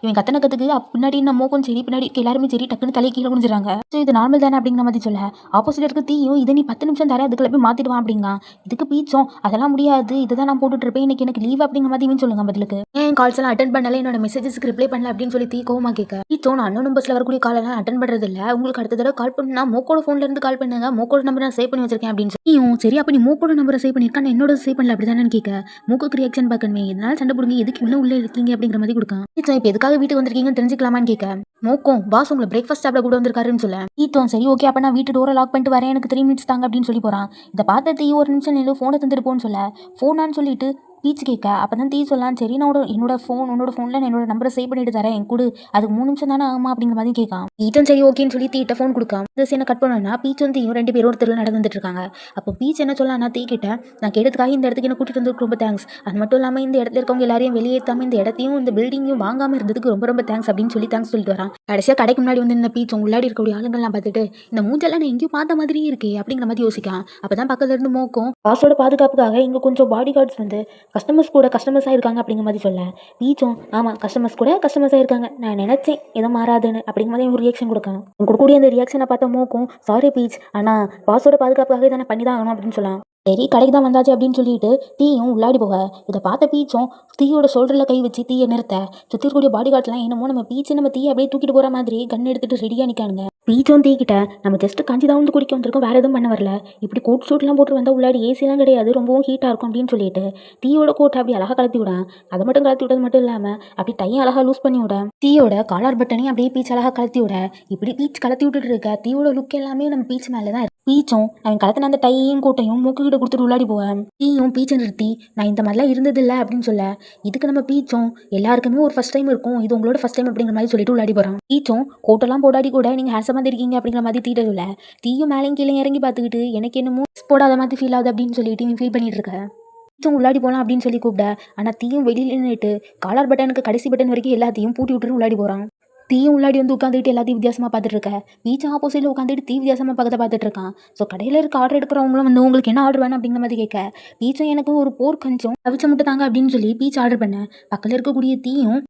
இவன் கத்தனை கத்துக்கு பின்னாடி நம்ம மோக்கும் சரி பின்னாடி எல்லாருமே சரி டக்குன்னு தலை கீழே குடிஞ்சிடறாங்க ஸோ இது நார்மல் தானே அப்படிங்கிற மாதிரி சொல்ல ஆப்போசிட் இருக்க தீயும் இதை நீ 10 நிமிஷம் தரேன் அதுக்குள்ள போய் மாத்திடுவான் அப்படிங்க இதுக்கு பீச்சும் அதெல்லாம் முடியாது இதுதான் நான் போட்டுட்டு இருப்பேன் எனக்கு லீவ் அப்படிங்கிற மாதிரி இவன் சொல்லுங்க பதிலுக்கு ஏன் கால்ஸ் எல்லாம் அட்டன் பண்ணல என்னோட மெசேஜஸ்க்கு ரிப்ளை பண்ணல அப்படின்னு சொல்லி தீ கோவமா கேட்க பீச்சும் நான் அன்னோன் நம்பர்ஸ்ல வரக்கூடிய கால் எல்லாம் அட்டன் பண்றது இல்லை உங்களுக்கு அடுத்த தடவை கால் பண்ணா மோக்கோட ஃபோன்ல இருந்து கால் பண்ணுங்க மோக்கோட நம்பர் நான் சேவ் பண்ணி வச்சிருக்கேன் அப்படின்னு சொல்லி சரி அப்ப நீ மோக்கோட நம்பரை சேவ் பண்ணிருக்கா என்னோட சேவ் பண்ணல அப்படிதானு கேட்க மூக்கு ரியாக்ஷன் பார்க்கணுமே இதனால சண்டை போடுங்க எதுக்கு இவ்வளவு உள்ள இருக்கீங்க அப்படிங்கிற மாதிரி கொடுக்கான் இப்போ எதுக்காக வீட்டுக்கு வந்திருக்கீங்கன்னு தெரிஞ்சுக்கலாமான்னு கேட்க மோக்கும் பாஸ் உங்களை பிரேக்ஃபாஸ்ட் சாப்பிட கூட வந்திருக்காருன்னு சொல்ல ஈத்தோம் சரி ஓகே அப்ப நான் வீட்டு டோரை லாக் பண்ணிட்டு வரேன் எனக்கு 3 மினிட்ஸ் தாங்க அப்படின்னு சொல்லி போறான் இதை பார்த்து தீ ஒரு நிமிஷம் நின்று ஃபோனை தந்துட்டு போன்னு சொல்ல ஃபோனான்னு சொல்லிட்டு பீச் கேட்க அப்போ தான் தீ சொல்லலாம் சரி நான் என்னோட ஃபோனில் நான் என்னோட நம்பரை சேவ் பண்ணிட்டு தரேன் என் கூட அதுக்கு 3 நிமிஷம் தானே ஆகுமா அப்படிங்கிற மாதிரி கேட்கான் ஈட்டும் சரி ஓகேன்னு சொல்லி தீட்ட ஃபோன் கொடுக்கான் இந்த சீனை கட் பண்ணோன்னா பீச்சும் தீயும் 2 பேரும் ஒரு தெருவில் நடந்து வந்துட்டு இருக்காங்க அப்போ பீச் என்ன சொல்லலாம்னா தீ கிட்ட நான் கேட்டதுக்காக இந்த இடத்துக்கு என்ன கூட்டிட்டு வந்து ரொம்ப தேங்க்ஸ் அது மட்டும் இல்லாமல் இந்த இடத்துல இருக்கவங்க எல்லாரையும் வெளியேற்றாம இந்த இடத்தையும் இந்த பில்டிங்கையும் வாங்காம இருந்ததுக்கு ரொம்ப தேங்க்ஸ் அப்படின்னு சொல்லி தேங்க்ஸ் சொல்லிட்டு வரான் கடைசியாக கடைக்கு முன்னாடி வந்து இந்த பீச் உள்ளாடி இருக்கக்கூடிய ஆளுங்கள்லாம் பார்த்துட்டு இந்த மூஞ்செல்லாம் நான் எங்கேயும் பார்த்த மாதிரியே இருக்கே அப்படிங்கிற மாதிரி யோசிக்கான் அப்பதான் பக்கத்துல இருந்து மோக்கும் பாஸோட பாதுகாப்புக்காக இங்க கொஞ்சம் பாடி கார்ட்ஸ் வந்து கஸ்டமர்ஸாக இருக்காங்க அப்படிங்கிற மாதிரி சொல்ல பீச்சும் ஆமாம் கஸ்டமர்ஸாக இருக்காங்க நான் நினச்சேன் எதோ மாறாதுன்னு அப்படிங்கிற மாதிரி ஒரு ரியாக்ஷன் கொடுக்கான் கொடுக்கக்கூடிய அந்த ரியாக்ஷனை பார்த்த மோக்கும் சாரி பீச் ஆனால் பாஸோட பாதுகாப்புக்காக இதை நான் பண்ணி தான் ஆகணும் அப்படின்னு சொல்லலாம் சரி கடைக்கு தான் வந்தாச்சு அப்படின்னு சொல்லிட்டு தீயும் உள்ளாடி போக இதை பார்த்த பீச்சும் தீயோட ஷோல்டரில் கை வச்சு தீயை நிறுத்த சுற்றி இருக்கக்கூடிய பாடி கார்ட்லாம் என்னமோ நம்ம தீயை அப்படியே தூக்கிட்டு போகிற மாதிரி கண் எடுத்துட்டு ரெடியாக நிற்கானுங்க பீச்சும் தீக்கிட்ட நம்ம ஜஸ்ட் கஞ்சி தான் வந்து குடிக்க வந்திருக்கோம் வேறு எதுவும் பண்ண வரல இப்படி கோட் ஷூட்லாம் போட்டு வந்தால் உள்ளாடி ஏசிலாம் கிடையாது ரொம்பவும் ஹீட்டாக இருக்கும் அப்படின்னு சொல்லிட்டு தீயோட கோட்டை அப்படி அழகாக கலத்தி விட அதை மட்டும் கலத்தி விட்டது மட்டும் இல்லாமல் அப்படி டையும் அழகாக லூஸ் பண்ணி விட தீயோட காலர் பட்டனையும் அப்படியே பீச் அழகாக கலத்தி விட இப்படி பீச் கலத்தி விட்டுட்டு இருக்க தீயோட லுக் எல்லாமே நம்ம பீச் மேலே தான் பீச்சும் அவன் கலத்தின அந்த டையையும் கூட்டையும் மூக்குக்கிட்ட கொடுத்துட்டு உள்ளாடி போவேன் தீயும் பீச்சை நிறுத்தி நான் இந்த மாதிரிலாம் இருந்ததில்லை அப்படின்னு சொல்ல இதுக்கு நம்ம பீச்சும் எல்லாருக்குமே ஒரு ஃபர்ஸ்ட் டைம் இருக்கும் இது உங்களோட ஃபர்ஸ்ட் டைம் அப்படிங்கிற மாதிரி சொல்லிட்டு உள்ளாடி போகிறான் பீச்சும் கோட்டெல்லாம் போடாடி கூட நீங்கள் ஹேண்ட்ஸமாக மாதிரி இருக்கீங்க அப்படிங்கிற மாதிரி தீட்ட சொல்ல தீயும் மேலேயும் கீழே இறங்கி பார்த்துக்கிட்டு எனக்கு என்னமோ போடாத மாதிரி ஃபீல் ஆகுது அப்படின்னு சொல்லிட்டு நீ ஃபீல் பண்ணிட்டு இருக்க பீச்சும் உள்ளாடி போகலாம் அப்படின்னு சொல்லி கூப்பிட ஆனால் தீயும் வெளியில் நின்றுட்டு காலர் பட்டனுக்கு கடைசி பட்டன் வரைக்கும் எல்லாத்தையும் பூட்டி விட்டுட்டு உள்ளாடி போகிறான் தீயும் உள்ளாடி வந்து உட்காந்துட்டு எல்லாத்தையும் வித்தியாசமாக பார்த்துட்டு இருக்க. பீச் ஆப்போசிட்டில் உட்காந்துட்டு தீ வித்தியாசமாக பக்கத்தை பார்த்துட்டு இருக்கான். ஸோ கடையில் இருக்க ஆர்டர் எடுக்கிறவங்களும் வந்து உங்களுக்கு என்ன ஆர்டர் வேணும் அப்படிங்கிற மாதிரி கேட்க, பீச்சும் எனக்கு ஒரு போர் கஞ்சும் அவிச்ச முட்டை தாங்க அப்படின்னு சொல்லி பீச் ஆர்டர் பண்ணேன். பக்கத்தில் இருக்கக்கூடிய தீயும்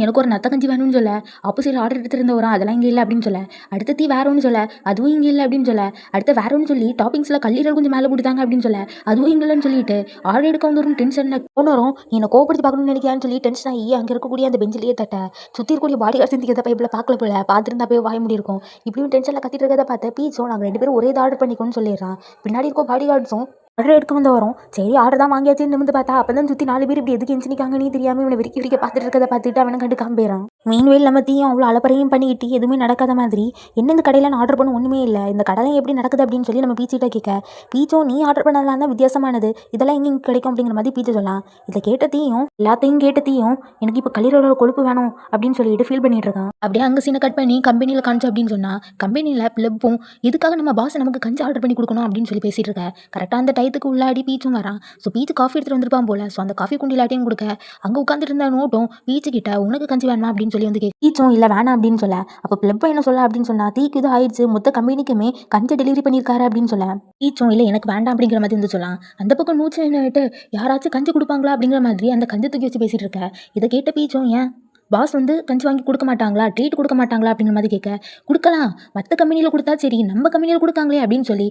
எனக்கு ஒரு நத்த கஞ்சி வேணும்னு சொல்ல, ஆப்போசிட் ஆர்டர் எடுத்துருந்த வரும் அதெல்லாம் இங்கே இல்லை அப்படின்னு சொல்ல, அடுத்த தீ வேற ஒன்று சொல்ல, அதுவும் இங்கே இல்லை அப்படின்னு சொல்ல, அடுத்த வேற ஒன்று சொல்லி டாப்பிங்ஸில் கல்லீரல் கொஞ்சம் மேலே போட்டுட்டாங்க அப்படின்னு சொல்ல, அதுவும் இங்கே இல்லைன்னு சொல்லிட்டு ஆர்டர் எடுக்க வந்து ஒரு டென்ஷனில் போனோரும் என்னை கோபப்படுத்தி பார்க்கணும்னு நினைக்கிறான்னு சொல்லி டென்ஷன் ஆகி அங்கே இருக்கக்கூடிய அந்த பெஞ்சிலேயே தட்ட சுற்றி இருக்கக்கூடிய பாடி கார்டு சிந்திக்கிறத பைப்பில் பார்க்கல போல, பார்த்துருந்தா போய் வாய முடியிருக்கும். இப்படியும் டென்ஷனில் கத்திட்டு இருக்கிறத பார்த்து பீச்சும் நாங்கள் 2 பேரும் ஒரே ஆர்டர் பண்ணிக்கோன்னு சொல்லிடுறான். பின்னாடி இருக்க பாடி கார்ட்ஸும் ஆர்டர் எடுக்க வந்து வரும். சரி ஆர்டர் தான் வாங்கியாச்சுன்னு நிமிந்து பார்த்தா அப்போ தான் சுற்றி 4 பேர் இப்படி எதுக்கு எஞ்சினிக்காங்கன்னு தெரியாமல் இவனை விரிக்க பார்த்துட்டு இருக்கதை பார்த்துட்டு அவனை கண்டு காம்பேறான். மீன்வேல் நம்ம தீயும் அவ்வளோ அலப்பறையும் பண்ணிக்கிட்டு எதுவுமே நடக்காத மாதிரி என்ன இந்த கடையில் நான் ஆர்டர் பண்ண ஒன்றுமே இல்லை, இந்த கடலை எப்படி நடக்குது அப்படின்னு சொல்லி நம்ம பீச்சிட்ட கேட்க, பீச்சும் நீ ஆர்டர் பண்ணலாம் தான் வித்தியாசமானது, இதெல்லாம் எங்கே கிடைக்கும் அப்படிங்கிற மாதிரி பீச்சு சொல்லலாம். இதை கேட்ட தீயும் எல்லாத்தையும் கேட்ட தீயும் எனக்கு இப்போ கல்லீரலோட கொழுப்பு வேணும் அப்படின்னு சொல்லிட்டு ஃபீல் பண்ணிட்டு இருக்கான். அப்படியே அங்கே சீனை கட் பண்ணி கம்பெனியில் காமிச்சு அப்படின்னு சொன்னால் கம்பெனியில் பிளப்பும் இதுக்காக நம்ம பாஸ் நமக்கு கஞ்சி ஆர்டர் பண்ணி கொடுக்கணும் அப்படின்னு சொல்லி பேசிட்டு இருக்க. கரெக்டாக அந்த டைத்துக்கு உள்ளாடி பீச்சும் வரான். ஸோ பீச்சு காஃபி எடுத்துகிட்டு வந்திருப்பான் போல. ஸோ அந்த காஃபி குண்டிலாட்டையும் கொடுக்க அங்கே உட்காந்துட்டு இருந்த நோட்டும் பீச்சு கிட்ட உனக்கு கஞ்சி வேணுமா அப்படின்னு சொல்லி வந்து பீச்சும் இல்லை வேணாம் அப்படின்னு சொல்ல, அப்போ பிளப்பை என்ன சொல்ல அப்படின்னு சொன்னா தீக்கு இது ஆயிடுச்சு, மொத்த கம்பெனிக்குமே கஞ்சி டெலிவரி பண்ணியிருக்காரு அப்படின்னு சொல்ல, பீச்சும் இல்லை எனக்கு வேண்டாம் அப்படிங்கிற மாதிரி வந்து சொல்லலாம். அந்த பக்கம் நூச்சு நின்னுட்டு யாராச்சும் கஞ்சி கொடுப்பாங்களா அப்படிங்கிற மாதிரி அந்த கஞ்சி தூக்கி வச்சு பேசிட்டு இருக்க. இதை கேட்ட பீச்சும் ஏன் பாஸ் வந்து கஞ்சி வாங்கி கொடுக்க மாட்டாங்களா, ட்ரீட் கொடுக்க மாட்டாங்களா அப்படிங்கிற மாதிரி கேட்க, கொடுக்கலாம் மற்ற கம்பெனியில் கொடுத்தா சரி நம்ம கம்பெனியில் கொடுக்காங்களே அப்படின்னு சொல்லி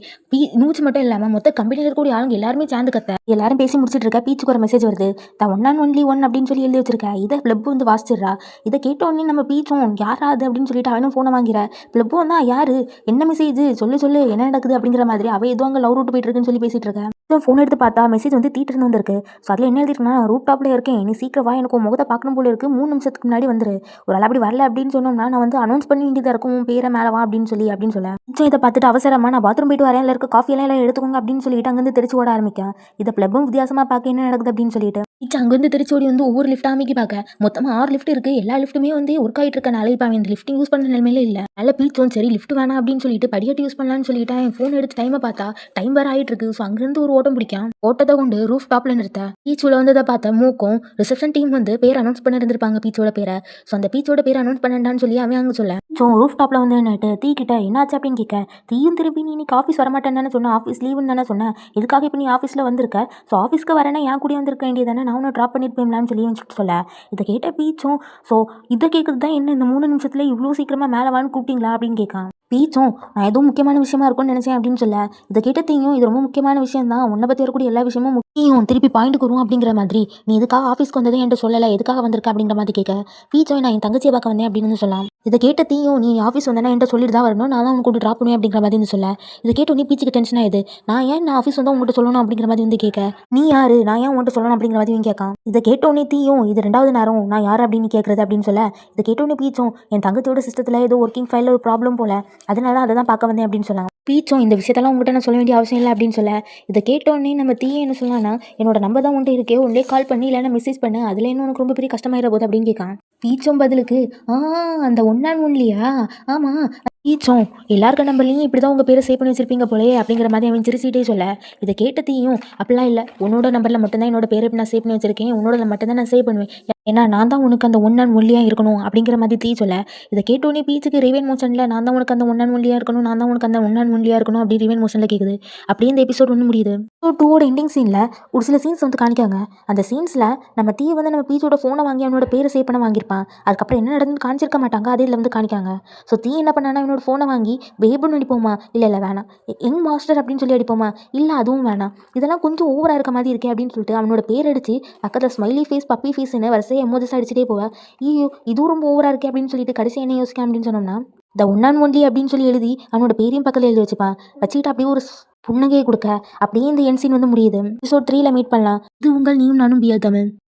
நூச்சு மட்டும் இல்லாமல் மொத்த கம்பெனியில் இருக்கக்கூடிய ஆளுங்க எல்லாருமே சேர்ந்து கத்த எல்லாரும் பேசி முடிச்சுட்டு இருக்க. பீச்சுக்கு ஒரு மெசேஜ் வருது, தான் 1 and only 1 அப்படின்னு சொல்லி எழுதி வச்சிருக்க. இதை பிளப்பு வந்து வாசிச்சிடுறா. இதை கேட்ட உடனே நம்ம பீச்சும் யாராது அப்படின்னு சொல்லிட்டு அவனும் ஃபோனை வாங்கிற. பிளப்பு வந்தா யாரு என்ன மெசேஜ் சொல்லு என்ன நடக்குது அப்படிங்கிற மாதிரி அவ ஏதோ அங்கே லவ் ரூட் போயிட்டு இருக்குன்னு சொல்லி பேசிட்டு இருக்கேன். ஃபோன் எடுத்து பார்த்தா மெசேஜ் வந்து தீட்டு வந்திருக்கு. ஸோ அதில் என்ன எழுதிருக்குன்னா, ரூப் டாப்ல இருக்கேன், நீ சீக்கிரம் வா, எனக்கு முகத்தை பார்க்கணும் போல இருக்கு, 3 நிமிஷத்துக்கு முன்னாடி வந்துரு, ஒரு ஆள் அப்படி வரல அப்படின்னு சொன்னோம்னா நான் வந்து அனௌன்ஸ் பண்ணி வேண்டியதாக இருக்கும், உன் பேரை மேலே வா அப்படின்னு சொல்ல. இதை பார்த்துட்டு அவசரமா நான் பாத்ரூம் போயிட்டு வரேன், இருக்க காஃபி எல்லாம் எடுத்துக்கோங்க அப்படின்னு சொல்லிட்டு அங்கேருந்து தெரிச்சு ஓட ஆரம்பிக்கேன். இதை பிளப்பும் வித்தியாசமா பார்க்க என்ன நடக்குது அப்படின்னு சொல்லிட்டு அங்கேருந்து திருச்சி ஓடி வந்து ஒவ்வொரு லிஃப்ட் அமைக்கி பார்க்க மொத்தமாக 6 லிஃப்ட் இருக்குது. எல்லா லிஃப்ட்டுமே வந்து ஒர்க் ஆகிட்டு இருக்கனால இப்போ அவன் இந்த லிஃப்ட்டிங் யூஸ் பண்ணுற நிலைமையில இல்லை. நல்ல பீச்சும் சரி லிஃப்ட் வேணாம் அப்படின்னு சொல்லிட்டு படிக்கட்டு யூஸ் பண்ணலான்னு சொல்லிட்டு என் ஃபோன் எடுத்து டைமை பார்த்தா டைம் வேறு ஆகிட்டு இருக்கு. ஸோ அங்கேருந்து ஒரு ஓட்டம் பிடிக்கும். ஓட்டத்தை கொண்டு ரூஃப் டாப்ல நிறுத்த பீச்சோட வந்ததை பார்த்த மூக்கும் ரிசப்ஷன் டீம் வந்து பேர் அனௌன்ஸ் பண்ணி இருந்திருப்பாங்க பீச்சோட பேரை. ஸோ அந்த பீச்சோட பேர் அனௌன்ஸ் பண்ணண்டான்னு சொல்லி அவன் அங்கே சொல்ல, ஸோ ரூஃப் டாப்ல வந்து நின்னுட்டு தீ கிட்ட என்னாச்சு அப்படின்னு கேட்க, தீயும் திருப்பி நீ இன்னைக்கு ஆஃபீஸ் வரமாட்டேன்னு தானே சொன்னேன், ஆஃபீஸ் லீவுன்னு தானே சொன்னேன், எதுக்காக இப்போ நீ ஆஃபீஸில் வந்திருக்க, ஸோ ஆஃபீஸ்க்கு வரேன்னா என் கூட வந்திருக்க வேண்டியதானே, நான் உன்னை ட்ராப் பண்ணியிருப்பேன்லான்னு சொல்லி சொல்ல. இதை கேட்ட பீச்சும் ஸோ இதை கேட்குறது தான் என்ன இந்த 3 நிமிஷத்துல இவ்வளோ சீக்கிரமாக மேலே வான்னு கூப்பிட்டீங்களா அப்படின்னு கேட்கான். பீச்சும் நான் எதுவும் முக்கியமான விஷயமா இருக்கும்னு நினைச்சேன் அப்படின்னு சொல்ல. இதை கேட்ட தீயும் இது ரொம்ப முக்கியமான விஷயம் தான், உன்னை பற்றி வரக்கூடிய எல்லா விஷயமும் முக்கியம், திருப்பி பாயிண்ட் வரும் அப்படிங்கிற மாதிரி, நீ இதுக்காக ஆஃபீஸ்க்கு வந்ததே என்கிட்ட சொல்லலை, எதுக்காக வந்திருக்க அப்படிங்கிற மாதிரி கேட்க, பீச்சும் நான் என் தங்கச்சியை பார்க்க வந்தேன் அப்படின்னு சொல்லலாம். இதை கேட்ட தீயும் நீ ஆஃபீஸ் வந்தேன்னா என்கிட்ட சொல்லிட்டு தான் வரணும், நான் தான் உனக்கு கூட ட்ராப் பண்ணுவேன் அப்படிங்கிற மாதிரி சொல்ல. இதை கேட்டு நீ பீச்சுக்கு டென்ஷன் ஆகுது, நான் ஆஃபீஸ் வந்தால் உங்கள்கிட்ட சொல்லணும் அப்படிங்கிற மாதிரி வந்து கேட்க, நீ யாரு நான் ஏன் உங்கள்கிட்ட சொல்லணும் அப்படிங்கிற மாதிரி கேட்கான். இதை கேட்டோன்னே தீயும் இது 2வது நேரம் நான் யார் அப்படின்னு கேட்குறது அப்படின்னு சொல்ல. இதை கேட்டோன்னே பீச்சும் என் தங்கச்சியோட சிஸ்டத்தில் ஏதோ ஒர்க்கிங் ஃபைலில் ஒரு ப்ராப்ளம் போல, அதனால அதை தான் பார்க்க வந்தேன் அப்படின்னு சொல்லலாம். பீச்சும் இந்த விஷயத்தெல்லாம் உங்கள்கிட்ட நான் சொல்ல வேண்டிய அவசியம் இல்லை அப்படின்னு சொல்ல. இதை கேட்டோடனே நம்ம தீயை என்ன சொல்லலாம்னா, என்னோட நம்பர் தான் உன்ட்டு இருக்கே, உடனே கால் பண்ணி இல்லைன்னா மெசேஜ் பண்ணு, அதில் இன்னும் உனக்கு ரொம்ப பெரிய கஷ்டமாயிட போகுது அப்படின்னு கேட்கான். பீச்சும் பதிலுக்கு அந்த 1 and onlyயா, ஆமாம் பீச்சும் எல்லாருக்க நம்பர்லையும் இப்படி தான் உங்கள் பேரை சேவ் பண்ணி வச்சிருப்பீங்க போலே அப்படிங்கிற மாதிரி அவன் சிரிச்சிட்டே சொல்ல. இதை கேட்ட தீயும் அப்படிலாம் இல்லை, உன்னோட நம்பரில் மட்டும்தான் என்னோட பேரை நான் சேவ் பண்ணி வச்சிருக்கேன், உன்னோட மட்டும்தான் நான் சேவ் பண்ணுவேன், ஏன்னா நான் தான் உனக்கு அந்த 1 and onlyயா இருக்கணும் அப்படிங்கிற மாதிரி தீ சொல்ல. இதை கேட்டோன்னே பீச்சுக்கு ரிவைன் மோஷனில் நான் தான் உனக்கு அந்த 1 and onlyயா இருக்கணும், நான் தான் உனக்கு அந்த 1 and onlyயா இருக்கணும் அப்படி ரிவைன் மோஷனில் கேட்குது. அப்படியே இந்த எபிசோட் ஒன்று முடியுது. ஸோ 2ஓட எண்டிங் சீனில் ஒரு சில சீன்ஸ் வந்து காணிக்காங்க. அந்த சீன்ஸில் நம்ம தீ வந்து நம்ம பீச்சோட ஃபோனை வாங்கி அவனோட பேரை சேவ் பண்ண வாங்கியிருப்பான். அதுக்கப்புறம் என்ன நடந்துன்னு காணிச்சிருக்க மாட்டாங்க, அதே இதில் வந்து காணிக்காங்க. ஸோ தீ என்ன பண்ணானா அவனோட ஃபோனை வாங்கி பேபுன்னு அடிப்போமா, இல்லை வேணாம் யங் மாஸ்டர் அப்படின்னு சொல்லி அடிப்போமா, இல்லை அதுவும் வேணாம், இதெல்லாம் கொஞ்சம் ஓவராக இருக்க மாதிரி இருக்கே அப்படின்னு சொல்லிட்டு அவனோட பேர் அடித்து பக்கத்தில் ஸ்மைலி ஃபேஸ் பப்பி ஃபேஸ்ன்னு வரிசையாக எமோஜஸ் அடிச்சுட்டே போவேன். ஐயோ இதுவும் ரொம்ப ஓவராக இருக்கே அப்படின்னு சொல்லிட்டு கடைசி என்ன யோசிக்க அப்படின்னு சொன்னோம்னா, த 1 and only அப்படின்னு சொல்லி எழுதி அவனோட பேரையும் பக்கத்தில் எழுதி வச்சுக்கிட்டு அப்படியே ஒரு புன்னகையை கொடுக்க அப்படியே இந்த என் சீன் வந்து முடியுது. எபிசோட் 3ல மீட் பண்ணலாம். இது உங்கள் நீயும் நானும் பிஎல் தமிழ்.